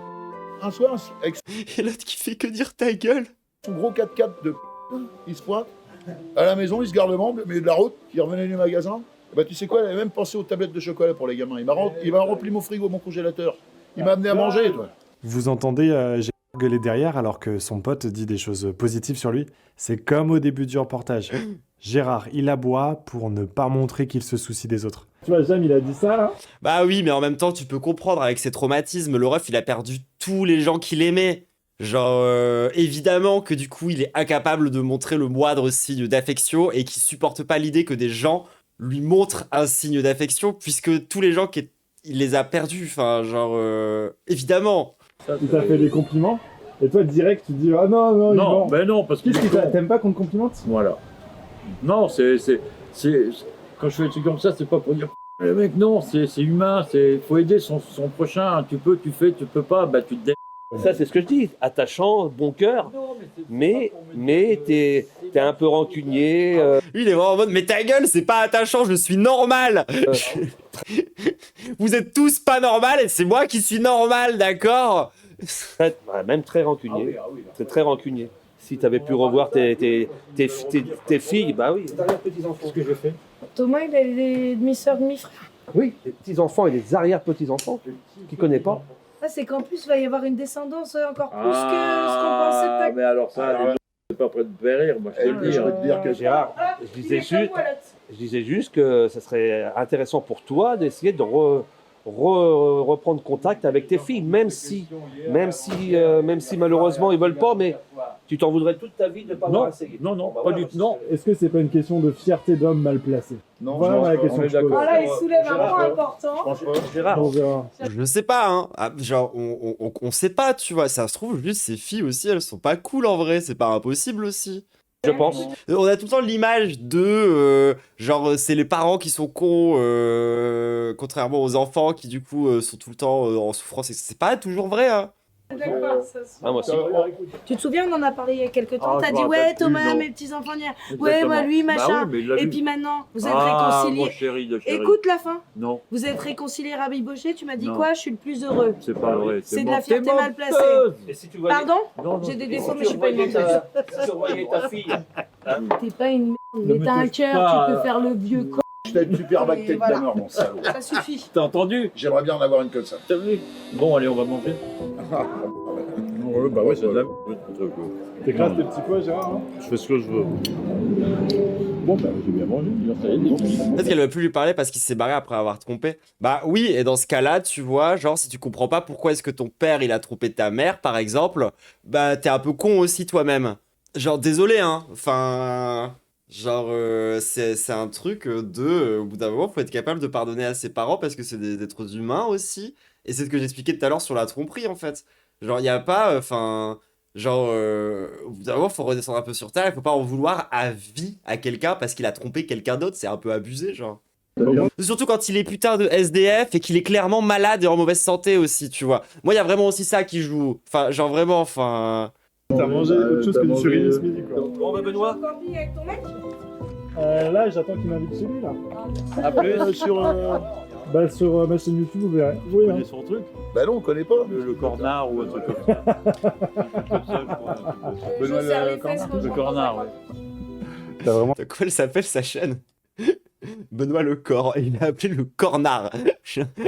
Un soir, avec Et l'autre qui fait que dire ta gueule. son gros 4x4 de il se pointe. À la maison, il se garde le membre, au milieu de la route, il revenait du magasin. Bah, tu sais quoi, il avait même pensé aux tablettes de chocolat pour les gamins. Il m'a rempli mon frigo, mon congélateur. Il m'a amené à manger, toi. Vous entendez Gérard gueuler derrière alors que son pote dit des choses positives sur lui. C'est comme au début du reportage. Gérard, il aboie pour ne pas montrer qu'il se soucie des autres. Tu vois, Jam, il a dit ça, là. Bah oui, mais en même temps, tu peux comprendre avec ses traumatismes, le ref, il a perdu tous les gens qu'il aimait. Genre, évidemment que du coup, il est incapable de montrer le moindre signe d'affection et qu'il supporte pas l'idée que des gens lui montrent un signe d'affection puisque tous les gens il les a perdus. Enfin, genre, évidemment. Il t'a fait des compliments. Et toi, direct, tu dis, ah non, non, il non, ment. ben non, parce que Qu'est-ce que t'aimes pas qu'on te complimente? voilà. Non, quand je fais des trucs comme ça, c'est pas pour dire le mec, non, c'est humain, faut aider son prochain. Tu peux, tu fais, tu peux pas, bah tu te dé... Ça, c'est ce que je dis. Attachant, bon cœur, mais t'es un peu rancunier. Lui, il est vraiment en mode, mais ta gueule, c'est pas attachant, je suis normal. Vous êtes tous pas normal et c'est moi qui suis normal, d'accord? Même très rancunier. C'est très rancunier. Si tu avais pu revoir tes filles, bah oui. Petits-enfants. Ce que j'ai fait. Thomas, il a des demi-sœurs, demi-frères. Oui, des petits-enfants et des arrière-petits-enfants qu'il connaît pas. Ah, c'est qu'en plus, il va y avoir une descendance encore plus que ce qu'on pensait pas. Mais alors ça, c'est pas près de périr, moi je te le dis. Je peux te dire que Gérard, je disais juste que ça serait intéressant pour toi d'essayer de reprendre contact avec tes filles, même si malheureusement ils veulent pas, mais tu t'en voudrais toute ta vie de ne pas avoir essayé. Non, Bah, pas voilà. du tout. Non. Est-ce que c'est pas une question de fierté d'homme mal placé? Non, Voilà je la pense question pas. que je pose. Voilà, il soulève un Gérard, point important. Je pense pas. Gérard, On verra. Je sais pas, hein. Ah, genre, on sait pas, tu vois. Ça se trouve, juste ces filles aussi, elles sont pas cool en vrai. C'est pas impossible aussi. je pense. On a tout le temps l'image de genre c'est les parents qui sont cons contrairement aux enfants qui du coup sont tout le temps en souffrance et c'est pas toujours vrai hein. D'accord, ça se... Ah, moi aussi. Tu te souviens, on en a parlé il y a quelques temps. Ah, T'as je dit, me ouais, rappelle plus, Thomas, non. mes petits-enfants, ouais, Exactement. moi, lui, Bah machin. oui, mais il l'a Et vu. puis maintenant, vous êtes Ah, réconciliés. mon chéri de chéri. Écoute la fin. Non, Vous êtes réconciliés, Rabbi Bochet. Tu m'as dit Non. quoi? Je suis le plus heureux. c'est pas vrai. C'est de la fierté T'es mal placée. menteuse. Et si tu voyais, Pardon? Non, J'ai des et défauts, si mais tu je suis pas une voyais menteuse. si tu voyais ta fille, T'es pas une merde, Ne mais me t'as un touche cœur, pas. tu peux faire le vieux con. Je t'ai une super bague Et tête voilà. d'ameur, mon salaud. Ça suffit. T'as entendu? J'aimerais bien en avoir une comme ça. T'as vu? Bon, allez, on va manger. Bah ouais, c'est de la merde, ce truc. T'écrases tes petits pois, Gérard, hein? Je fais ce que je veux. Bon, bah, j'ai bien mangé. Ça y est, Peut-être qu'elle veut plus lui parler parce qu'il s'est barré après avoir trompé. Bah oui, et dans ce cas-là, tu vois, genre si tu comprends pas pourquoi est-ce que ton père il a trompé ta mère, par exemple, bah t'es un peu con aussi toi-même. Genre désolé hein, enfin, genre c'est un truc au bout d'un moment faut être capable de pardonner à ses parents parce que c'est des êtres humains aussi. Et c'est ce que j'expliquais tout à l'heure sur la tromperie en fait. Genre y a pas, enfin, genre au bout d'un moment faut redescendre un peu sur terre, il faut pas en vouloir à vie à quelqu'un parce qu'il a trompé quelqu'un d'autre, c'est un peu abusé genre. Surtout quand il est putain de SDF et qu'il est clairement malade et en mauvaise santé aussi, tu vois. Moi, il y a vraiment aussi ça qui joue. Enfin, genre vraiment, enfin... T'as mangé autre chose que du surimi ce midi, quoi. Bon, bah, Benoît. Encore mis avec ton mec? Là, j'attends qu'il m'invite chez lui, là. Après, sur Bah, sur ma chaîne YouTube, vous verrez. Oui, hein. son truc, Bah non, on connaît pas. le cornard ou un truc comme ça. Benoît Je serre les le fesses, moi, Le je cornard, comprends ouais. T'as vraiment De quoi elle s'appelle sa chaîne? Benoît le corps. Il a appelé le cornard.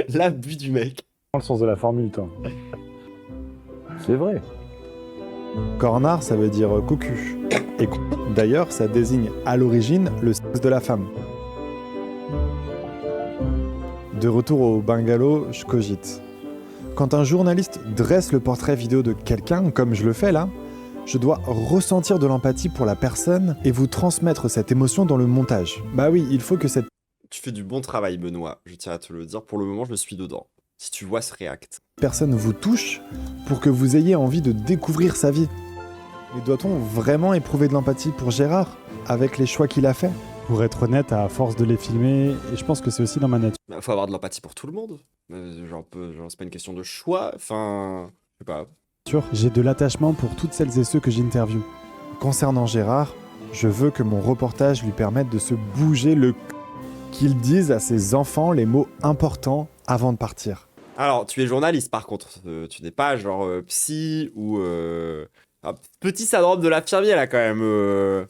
L'abus du mec. le sens de la formule, toi. C'est vrai. Cornard, ça veut dire cocu. Et d'ailleurs, ça désigne à l'origine le sexe de la femme. De retour au bungalow, je cogite. Quand un journaliste dresse le portrait vidéo de quelqu'un, comme je le fais là, je dois ressentir de l'empathie pour la personne et vous transmettre cette émotion dans le montage. Bah oui, il faut que cette Tu fais du bon travail, Benoît. Je tiens à te le dire. Pour le moment, je suis dedans. Si tu vois ce react. personne vous touche pour que vous ayez envie de découvrir sa vie. Mais doit-on vraiment éprouver de l'empathie pour Gérard avec les choix qu'il a fait? Pour être honnête, à force de les filmer, et je pense que c'est aussi dans ma nature. Bah, faut avoir de l'empathie pour tout le monde. Genre, c'est pas une question de choix. Enfin, je sais pas. J'ai de l'attachement pour toutes celles et ceux que j'interviewe. Concernant Gérard, je veux que mon reportage lui permette de se bouger le c***, qu'il dise à ses enfants les mots importants avant de partir. Alors, tu es journaliste par contre. Tu n'es pas genre psy ou... un petit syndrome de l'infirmier là quand même.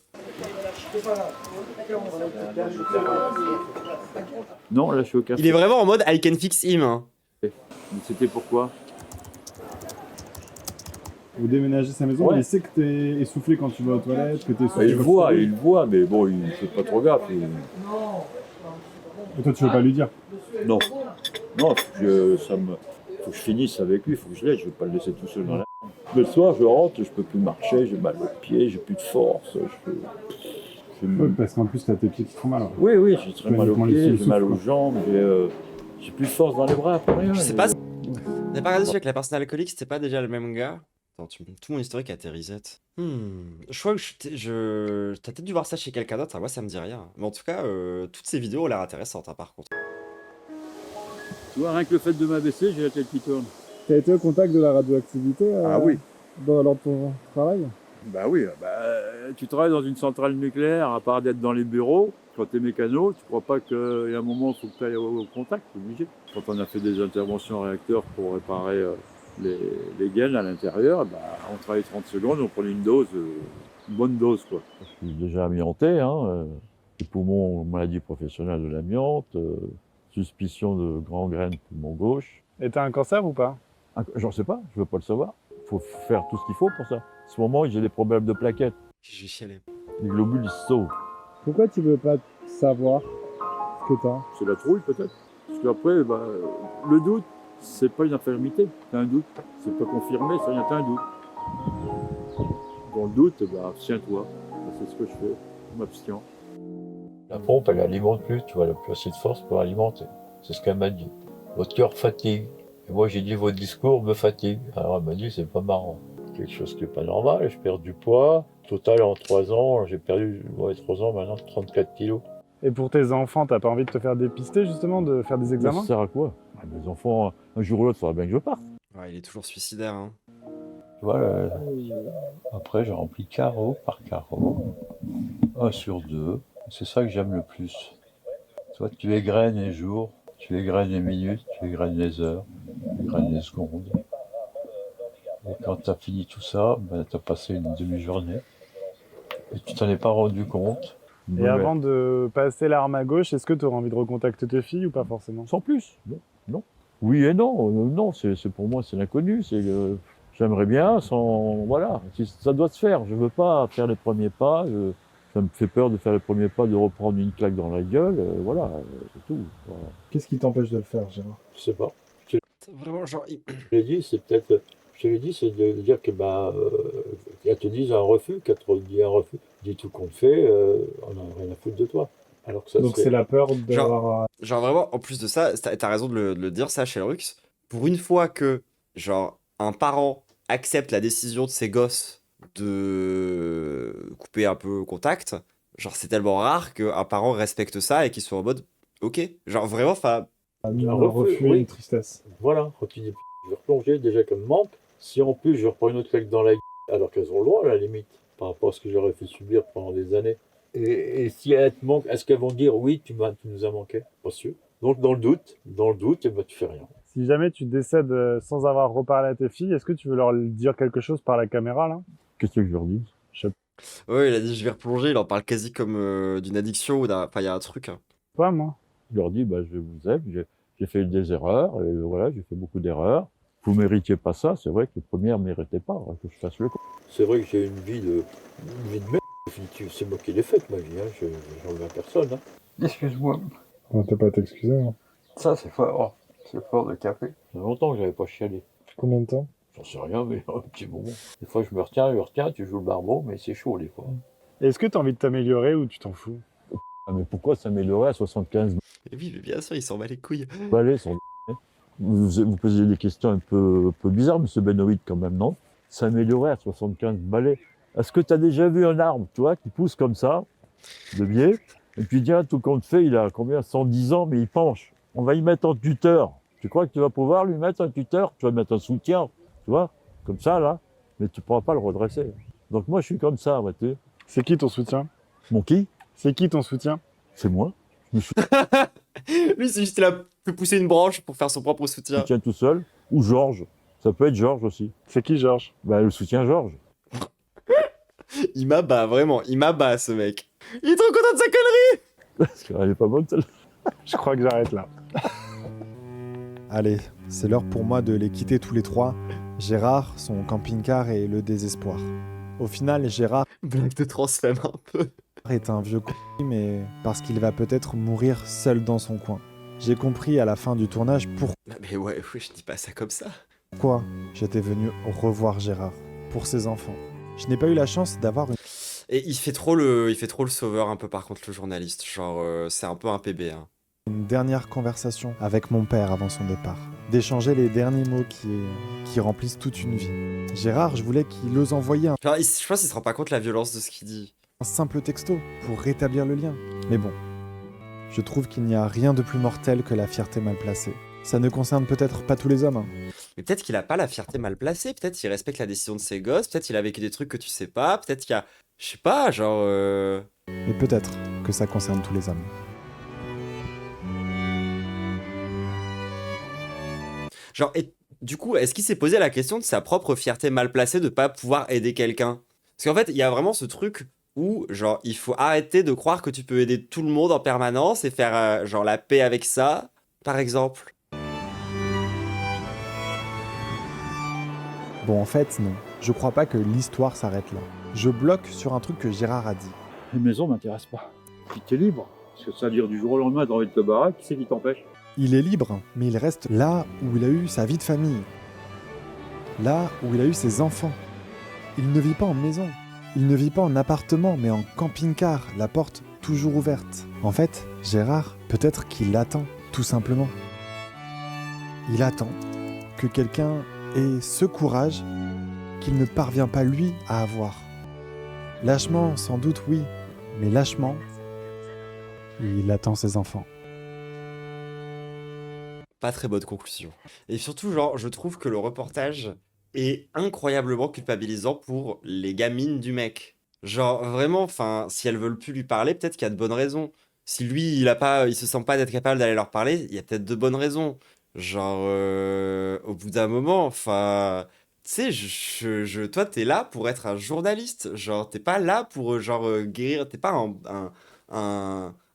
Non, là, je suis au café. Il est vraiment en mode I can fix him. Hein. C'était pourquoi? Vous déménagez sa maison, Ouais. il sait que t'es essoufflé quand tu vas aux toilettes, que t'es essoufflé. Il quand tu le voit, mais bon, il fait pas trop gaffe. Et toi, tu veux pas lui dire? Non, non, faut que je finisse avec lui, faut que je l'aide, je vais pas le laisser tout seul dans la... Mais le soir, je rentre, je peux plus marcher, j'ai mal aux pieds, j'ai plus de force. Oui, parce qu'en plus, t'as tes pieds qui font mal. Oui, oui, j'ai très Ouais, mal aux uniquement les pieds, pieds j'ai mal souffrent, aux jambes, j'ai plus de force dans les bras pour rien. Je sais pas. T'as pas regardé celui avec la personne alcoolique, c'était pas déjà le même gars? Attends, tout mon historique a été reset. Je crois que t'as peut-être dû voir ça chez quelqu'un d'autre, hein, moi ça me dit rien. Mais en tout cas, toutes ces vidéos ont l'air intéressantes hein, par contre. Tu vois, rien que le fait de m'abaisser, j'ai la tête qui tourne. T'as été au contact de la radioactivité oui. lors de ton travail? Bah oui, tu travailles dans une centrale nucléaire, à part d'être dans les bureaux, quand tu es mécano, tu crois pas qu'il y a un moment où il faut que tu ailles au contact, c'est obligé. Quand on a fait des interventions en réacteur pour réparer les gaines à l'intérieur, on travaillait 30 secondes, on prenait une dose, une bonne dose, quoi. Je suis déjà amianté, les poumons, maladie professionnelle de l'amiante, suspicion de gangrène poumon gauche. Et t'as un cancer ou pas? J'en sais pas, je veux pas le savoir. Il faut faire tout ce qu'il faut pour ça. En ce moment, j'ai des problèmes de plaquettes. Je vais chialer. Les globules, ils se sauvent. Pourquoi tu veux pas savoir ce que t'as? C'est la trouille, peut-être. Parce qu'après, le doute, c'est pas une infirmité. T'as un doute. C'est pas confirmé, c'est rien, t'as un doute. Dans le doute, abstiens-toi. C'est ce que je fais. Je m'abstiens. La pompe, elle alimente plus, tu vois, elle n'a plus assez de force pour alimenter. C'est ce qu'elle m'a dit. Votre cœur fatigue. Et moi, j'ai dit, votre discours me fatigue. Alors, elle m'a dit, c'est pas marrant. Quelque chose qui n'est pas normal. Je perds du poids. Total, en 3 ans, j'ai perdu, 3 ans maintenant, 34 kilos. Et pour tes enfants, t'as pas envie de te faire dépister, justement, de faire des examens? Ça sert à quoi? Mes enfants, un jour ou l'autre, il faudra bien que je parte. Ouais, il est toujours suicidaire. Hein. Tu vois, après, j'ai rempli carreau par carreau. 1 sur 2. C'est ça que j'aime le plus. Tu vois, tu égrènes les jours, tu égrènes les minutes, tu égrènes les heures, tu égrènes les secondes. Et quand tu as fini tout ça, tu as passé une demi-journée. Et tu t'en es pas rendu compte. Et avant de passer l'arme à gauche, est-ce que tu auras envie de recontacter tes filles ou pas forcément? Sans plus, non. Oui et non, non, c'est pour moi c'est l'inconnu, j'aimerais bien voilà, ça doit se faire, je veux pas faire les premiers pas, ça me fait peur de faire les premiers pas, de reprendre une claque dans la gueule, voilà, c'est tout. Voilà. Qu'est-ce qui t'empêche de le faire, Gérard? Je sais pas. Vraiment, genre. Je l'ai dit, c'est peut-être. Je l'ai dit, c'est de dire que qu'elles te disent un refus, qu'elles te disent un refus, dis tout qu'on te fait, on n'a rien à foutre de toi. Alors que ça Donc c'est la peur d'avoir. Genre vraiment, en plus de ça, t'as raison de le dire ça chez Rux. Pour une fois que, genre, un parent accepte la décision de ses gosses de couper un peu contact, genre c'est tellement rare qu'un parent respecte ça et qu'il soit en mode ok. Genre vraiment, enfin. Un refus et une tristesse. Voilà, quand tu dis je vais replonger déjà comme manque, si en plus je reprends une autre claque dans la gueule, alors qu'elles ont le droit à la limite, par rapport à ce que j'aurais fait subir pendant des années. Et si elles te manquent, est-ce qu'elles vont dire oui, tu nous as manqué? Pas sûr. Donc dans le doute, tu fais rien. Si jamais tu décèdes sans avoir reparlé à tes filles, est-ce que tu veux leur dire quelque chose par la caméra là? Qu'est-ce que je leur dis? Ouais, il a dit je vais replonger, il en parle quasi comme d'une addiction ou d'un. Enfin, il y a un truc. Pas moi. Je leur dis, je vous aime, j'ai fait des erreurs, et voilà, j'ai fait beaucoup d'erreurs. Vous méritiez pas ça, c'est vrai que les premières ne méritaient pas que je fasse le con. C'est vrai que j'ai une vie de merde. C'est moi qui l'ai faite, ma vie, j'en veux à personne. Excuse-moi. On t'a pas à t'excuser. Hein. Ça, c'est fort. C'est fort de café. Ça fait longtemps que j'avais pas chialé. Combien de temps? J'en sais rien, mais un petit moment. Des fois, je me retiens, tu joues le barbeau, mais c'est chaud, des fois. Est-ce que t'as envie de t'améliorer ou tu t'en fous? Mais pourquoi s'améliorer à 75 Et oui, mais bien sûr, il s'en bat les couilles. balais sont vous posez des questions un peu bizarres, monsieur Benoît, quand même, non? S'améliorer à 75 balais. Est-ce que tu as déjà vu un arbre, tu vois, qui pousse comme ça, de biais, et puis tiens, tout compte fait, il a combien? 110 ans, mais il penche. On va y mettre un tuteur. Tu crois que tu vas pouvoir lui mettre un tuteur? Tu vas mettre un soutien, tu vois, comme ça, là, mais tu ne pourras pas le redresser. Donc moi, je suis comme ça, tu sais. C'est qui ton soutien? Mon qui? C'est qui ton soutien? C'est moi. Je me Lui, c'est juste qu'il a fait pousser une branche pour faire son propre soutien. soutiens tout seul, ou Georges. Ça peut être Georges aussi. C'est qui Georges? Le soutien Georges. Il m'abat, vraiment, il m'abat ce mec. Il est trop content de sa connerie. Parce qu'elle est pas bonne celle-là. Je crois que j'arrête là. Allez, c'est l'heure pour moi de les quitter tous les trois. Gérard, son camping-car et le désespoir. Au final, Gérard Blague de transfème un peu. est un vieux mais parce qu'il va peut-être mourir seul dans son coin. J'ai compris à la fin du tournage Mais ouais, je dis pas ça comme ça. pourquoi j'étais venu revoir Gérard. Pour ses enfants. Je n'ai pas eu la chance d'avoir Et il fait trop le sauveur un peu par contre le journaliste. Genre c'est un peu un PB. Hein. une dernière conversation avec mon père avant son départ. D'échanger les derniers mots qui remplissent toute une vie. Gérard, je voulais qu'il ose envoyer Genre, je pense qu'il se rend pas compte de la violence de ce qu'il dit. un simple texto pour rétablir le lien. Mais bon, je trouve qu'il n'y a rien de plus mortel que la fierté mal placée. Ça ne concerne peut-être pas tous les hommes, hein. Mais peut-être qu'il a pas la fierté mal placée, peut-être qu'il respecte la décision de ses gosses, peut-être qu'il a vécu des trucs que tu sais pas, peut-être qu'il y a, je sais pas, genre... Et peut-être que ça concerne tous les hommes. Genre, et du coup, est-ce qu'il s'est posé la question de sa propre fierté mal placée de pas pouvoir aider quelqu'un? Parce qu'en fait, il y a vraiment ce truc où, genre, il faut arrêter de croire que tu peux aider tout le monde en permanence et faire, genre, la paix avec ça, par exemple. Bon, en fait, non. Je crois pas que l'histoire s'arrête là. Je bloque sur un truc que Gérard a dit. Les maisons m'intéressent pas. Puis t'es libre. Parce que ça veut dire du jour au lendemain, t'as envie de te barrer, qui c'est qui t'empêche? Il est libre, mais il reste là où il a eu sa vie de famille. Là où il a eu ses enfants. Il ne vit pas en maison. Il ne vit pas en appartement, mais en camping-car, la porte toujours ouverte. En fait, Gérard, peut-être qu'il attend, tout simplement. Il attend que quelqu'un ait ce courage qu'il ne parvient pas lui à avoir. Lâchement, sans doute oui, mais lâchement, il attend ses enfants. Pas très bonne conclusion. Et surtout, genre, je trouve que le reportage est incroyablement culpabilisant pour les gamines du mec. Genre, vraiment, enfin, si elles veulent plus lui parler, peut-être qu'il y a de bonnes raisons. Si lui, il se sent pas d'être capable d'aller leur parler, il y a peut-être de bonnes raisons. Genre, au bout d'un moment, enfin, tu sais, toi, t'es là pour être un journaliste. Genre, t'es pas là pour, genre, guérir. T'es pas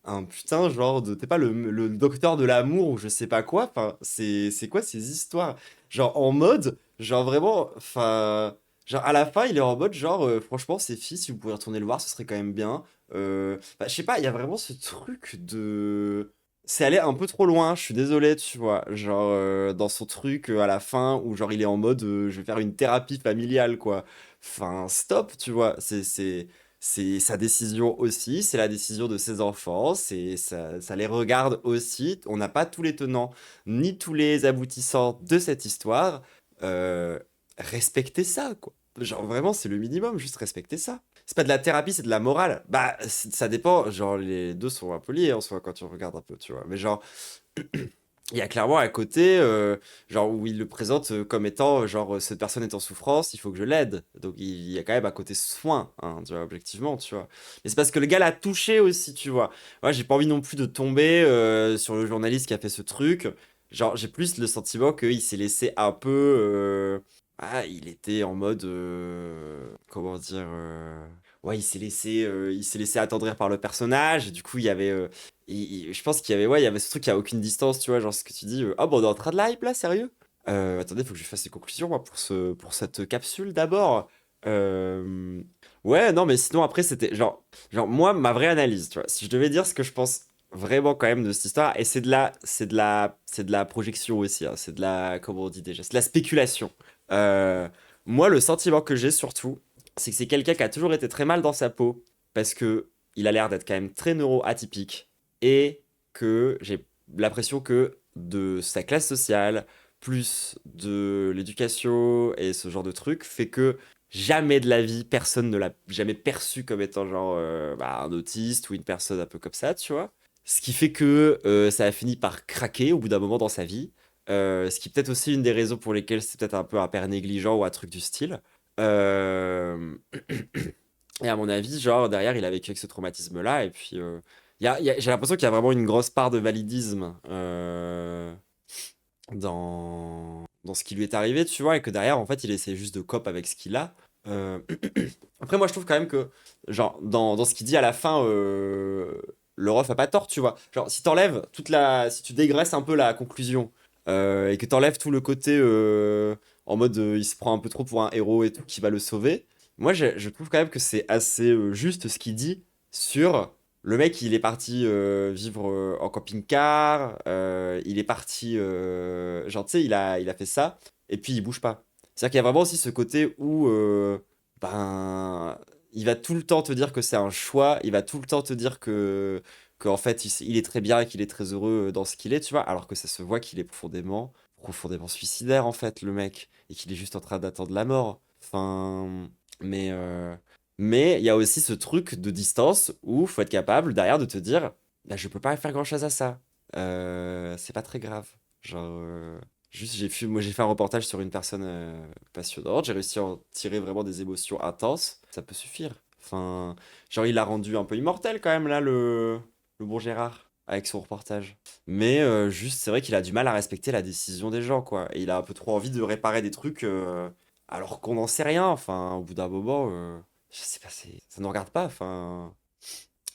un putain, genre, t'es pas le docteur de l'amour ou je sais pas quoi. Enfin, c'est quoi ces histoires? Genre, en mode, genre, vraiment, enfin, genre, à la fin, il est en mode, genre, franchement, ces filles, si vous pouvez retourner le voir, ce serait quand même bien. Je sais pas, il y a vraiment ce truc de. C'est allé un peu trop loin, je suis désolé, tu vois. Genre, dans son truc à la fin, où genre il est en mode je vais faire une thérapie familiale, quoi. Enfin, stop, tu vois. C'est sa décision aussi, c'est la décision de ses enfants, ça les regarde aussi. On n'a pas tous les tenants, ni tous les aboutissants de cette histoire. Euh, Respectez ça, quoi. Genre, vraiment, c'est le minimum, juste respecter ça. C'est pas de la thérapie, c'est de la morale. Bah, ça dépend. Genre, les deux sont un peu liés en soi quand tu regardes un peu, tu vois. Mais genre, il y a clairement un côté, genre, où il le présente comme étant, genre, cette personne est en souffrance, il faut que je l'aide. Donc, il y a quand même un côté soin, hein, tu vois, objectivement, tu vois. Mais c'est parce que le gars l'a touché aussi, tu vois. Moi, j'ai pas envie non plus de tomber sur le journaliste qui a fait ce truc. Genre, j'ai plus le sentiment qu'il s'est laissé un peu. Il était en mode. Comment dire. Ouais, il s'est laissé attendrir par le personnage. Et du coup, il y avait. Je pense qu'il y avait, ouais, il y avait ce truc qui a aucune distance, tu vois, genre ce que tu dis. Ah bon, on est en train de la hype là, sérieux? Attendez, faut que je fasse les conclusions moi, pour cette capsule d'abord. Ouais, non, mais sinon après, c'était moi, ma vraie analyse, tu vois. Si je devais dire ce que je pense vraiment quand même de cette histoire, et c'est de la projection aussi, hein, c'est de la, comment on dit déjà, c'est de la spéculation. Moi, le sentiment que j'ai surtout, c'est que c'est quelqu'un qui a toujours été très mal dans sa peau, parce que il a l'air d'être quand même très neuroatypique, et que j'ai l'impression que de sa classe sociale, plus de l'éducation et ce genre de truc, fait que jamais de la vie, personne ne l'a jamais perçu comme étant genre un autiste ou une personne un peu comme ça, tu vois. Ce qui fait que ça a fini par craquer au bout d'un moment dans sa vie. Ce qui est peut-être aussi une des raisons pour lesquelles c'est peut-être un peu un père négligent ou un truc du style. Euh, Et à mon avis, genre, derrière, il a vécu avec ce traumatisme-là. Et puis, j'ai l'impression qu'il y a vraiment une grosse part de validisme dans ce qui lui est arrivé, tu vois. Et que derrière, en fait, il essaie juste de cope avec ce qu'il a. Euh, Après, moi, je trouve quand même que, genre, dans ce qu'il dit à la fin, le ref a pas tort, tu vois. Genre, si t'enlèves si tu dégraisses un peu la conclusion et que t'enlèves tout le côté en mode il se prend un peu trop pour un héros et tout qui va le sauver, moi, je trouve quand même que c'est assez juste ce qu'il dit sur le mec. Il est parti vivre en camping-car, il est parti, genre, tu sais, il a fait ça et puis il bouge pas. C'est-à-dire qu'il y a vraiment aussi ce côté où ben, il va tout le temps te dire que c'est un choix, il va tout le temps te dire que en fait, il est très bien et qu'il est très heureux dans ce qu'il est, tu vois, alors que ça se voit qu'il est profondément suicidaire, en fait, le mec, et qu'il est juste en train d'attendre la mort. Enfin, mais mais il y a aussi ce truc de distance où faut être capable derrière de te dire, bah, je peux pas faire grand-chose à ça. C'est pas très grave. Genre, Juste, j'ai fait un reportage sur une personne passionnante, j'ai réussi à en tirer vraiment des émotions intenses, ça peut suffire. Enfin, genre, il l'a rendu un peu immortel quand même, là, le bon Gérard, avec son reportage. Mais juste, c'est vrai qu'il a du mal à respecter la décision des gens, quoi. Et il a un peu trop envie de réparer des trucs alors qu'on n'en sait rien. Enfin, au bout d'un moment, je sais pas, ça ne regarde pas. Enfin,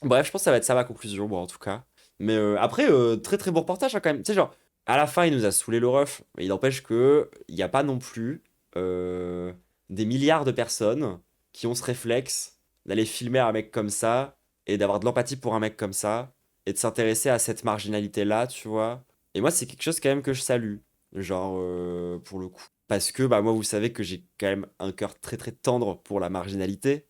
bref, je pense que ça va être ça ma conclusion, moi, en tout cas. Mais après, très très bon reportage, hein, quand même. Tu sais, genre, à la fin, il nous a saoulé le ref. Mais il n'empêche que il n'y a pas non plus des milliards de personnes qui ont ce réflexe d'aller filmer un mec comme ça et d'avoir de l'empathie pour un mec comme ça et de s'intéresser à cette marginalité-là, tu vois. Et moi, c'est quelque chose quand même que je salue, genre, pour le coup. Parce que, bah, moi, vous savez que j'ai quand même un cœur très très tendre pour la marginalité.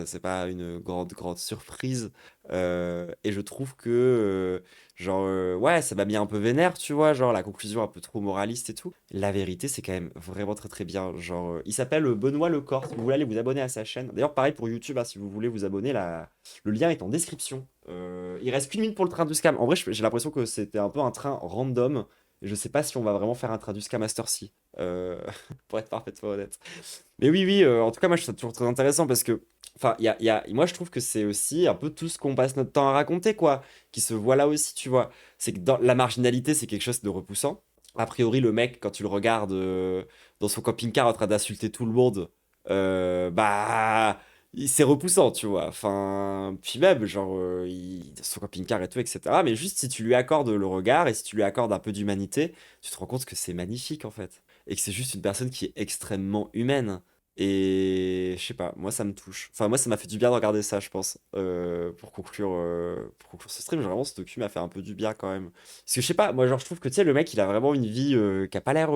C'est pas une grande surprise. Et je trouve que, genre, ouais, ça m'a mis un peu vénère, tu vois, genre la conclusion un peu trop moraliste et tout. La vérité, c'est quand même vraiment très très bien. Genre, il s'appelle Benoît Lecor, si vous voulez aller vous abonner à sa chaîne. D'ailleurs, pareil pour YouTube, hein, si vous voulez vous abonner, le lien est en description. Il reste qu'une minute pour le train du scam. En vrai, j'ai l'impression que c'était un peu un train random. Et je sais pas si on va vraiment faire un train du scam à cette heure-ci, pour être parfaitement honnête. Mais oui, en tout cas, moi, je trouve ça toujours très intéressant parce que, enfin, moi, je trouve que c'est aussi un peu tout ce qu'on passe notre temps à raconter, quoi, qui se voit là aussi, tu vois. C'est que dans la marginalité, c'est quelque chose de repoussant. A priori, le mec, quand tu le regardes dans son camping-car en train d'insulter tout le monde, bah, c'est repoussant, tu vois. Enfin, puis même, genre, son camping-car et tout, etc. Mais juste si tu lui accordes le regard et si tu lui accordes un peu d'humanité, tu te rends compte que c'est magnifique, en fait. Et que c'est juste une personne qui est extrêmement humaine. Et je sais pas, moi ça me touche. Enfin, moi ça m'a fait du bien de regarder ça, je pense. Pour conclure ce stream, vraiment ce docu m'a fait un peu du bien quand même. Parce que je sais pas, moi genre je trouve que tu sais, le mec il a vraiment une vie qui a pas l'air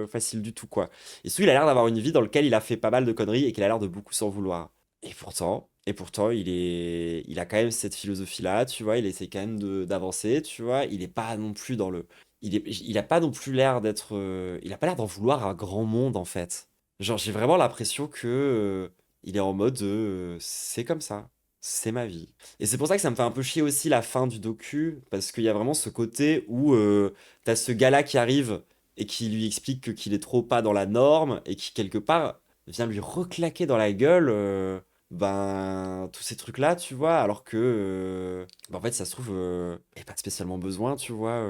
facile du tout, quoi. Et surtout, il a l'air d'avoir une vie dans laquelle il a fait pas mal de conneries et qu'il a l'air de beaucoup s'en vouloir. Et pourtant, il a quand même cette philosophie-là, tu vois, il essaie quand même d'avancer, tu vois. Il est pas non plus dans le. Il a pas non plus l'air d'être. Il a pas l'air d'en vouloir un grand monde, en fait. Genre, j'ai vraiment l'impression que il est en mode c'est comme ça, c'est ma vie. Et c'est pour ça que ça me fait un peu chier aussi la fin du docu, parce qu'il y a vraiment ce côté où t'as ce gars-là qui arrive et qui lui explique qu'il est trop pas dans la norme et qui, quelque part, vient lui reclaquer dans la gueule. Ben, tous ces trucs-là, tu vois, alors que, en fait, ça se trouve, il n'y a pas spécialement besoin, tu vois.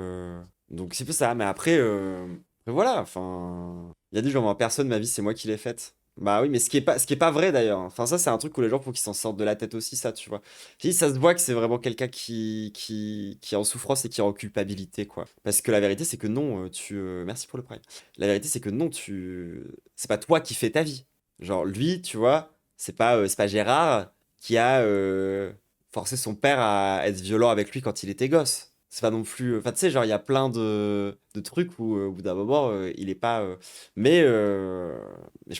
Donc, c'est peu ça, mais après, voilà, enfin, il y a des gens, moi, personne, ma vie, c'est moi qui l'ai faite. Bah oui, mais ce qui est pas vrai d'ailleurs. Enfin, ça, c'est un truc où les gens, faut qu'ils s'en sortent de la tête aussi, ça, tu vois. Si ça se voit que c'est vraiment quelqu'un qui est en souffrance et qui est en culpabilité, quoi. Parce que la vérité, c'est que non, merci pour le prime. La vérité, c'est que non, c'est pas toi qui fais ta vie. Genre, lui, tu vois. C'est pas Gérard qui a forcé son père à être violent avec lui quand il était gosse. C'est pas non plus. Enfin, tu sais, genre, il y a plein de trucs où, au bout d'un moment, il est pas. Mais je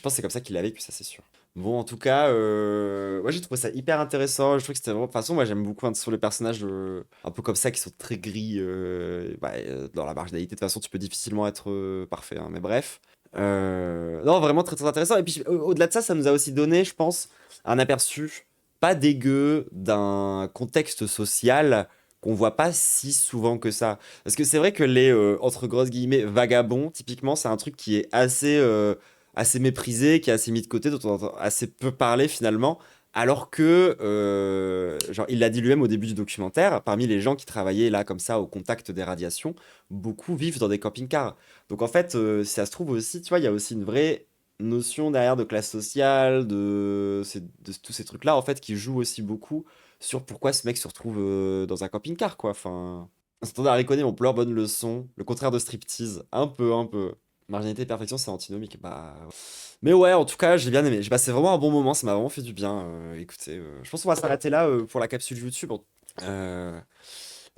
pense que c'est comme ça qu'il a vécu, ça, c'est sûr. Bon, en tout cas, moi, j'ai trouvé ça hyper intéressant. Je trouve que c'était vraiment. De toute façon, moi, j'aime beaucoup sur les personnages un peu comme ça qui sont très gris. Dans la marginalité, de toute façon, tu peux difficilement être parfait, hein, mais bref. Non, vraiment très très intéressant. Et puis au-delà de ça, ça nous a aussi donné, je pense, un aperçu pas dégueu d'un contexte social qu'on voit pas si souvent que ça. Parce que c'est vrai que les entre grosses guillemets vagabonds, typiquement, c'est un truc qui est assez méprisé, qui est assez mis de côté, dont on entend assez peu parler finalement. Alors que, genre, il l'a dit lui-même au début du documentaire, parmi les gens qui travaillaient là, comme ça, au contact des radiations, beaucoup vivent dans des camping-cars. Donc en fait, si ça se trouve aussi, tu vois, il y a aussi une vraie notion derrière de classe sociale, de tous ces trucs-là, en fait, qui jouent aussi beaucoup sur pourquoi ce mec se retrouve dans un camping-car, quoi. Enfin, s'attendait à reconnaître mon pleure bonne leçon, le contraire de striptease, un peu. Marginalité et perfection, c'est antinomique. Bah. Mais ouais, en tout cas, j'ai bien aimé. J'ai passé vraiment un bon moment, ça m'a vraiment fait du bien. Écoutez, je pense qu'on va s'arrêter là pour la capsule YouTube.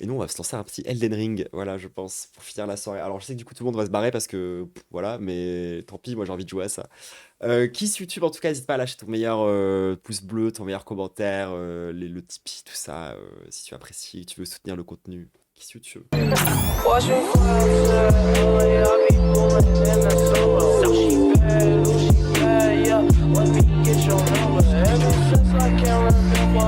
Et nous, on va se lancer un petit Elden Ring, voilà, je pense, pour finir la soirée. Alors, je sais que du coup, tout le monde va se barrer parce que, voilà, mais tant pis, moi, j'ai envie de jouer à ça. Kiss YouTube, en tout cas, n'hésite pas à lâcher ton meilleur pouce bleu, ton meilleur commentaire, le Tipeee, tout ça, si tu apprécies, tu veux soutenir le contenu. Kiss YouTube. Let me get your number. Ever since I can't remember,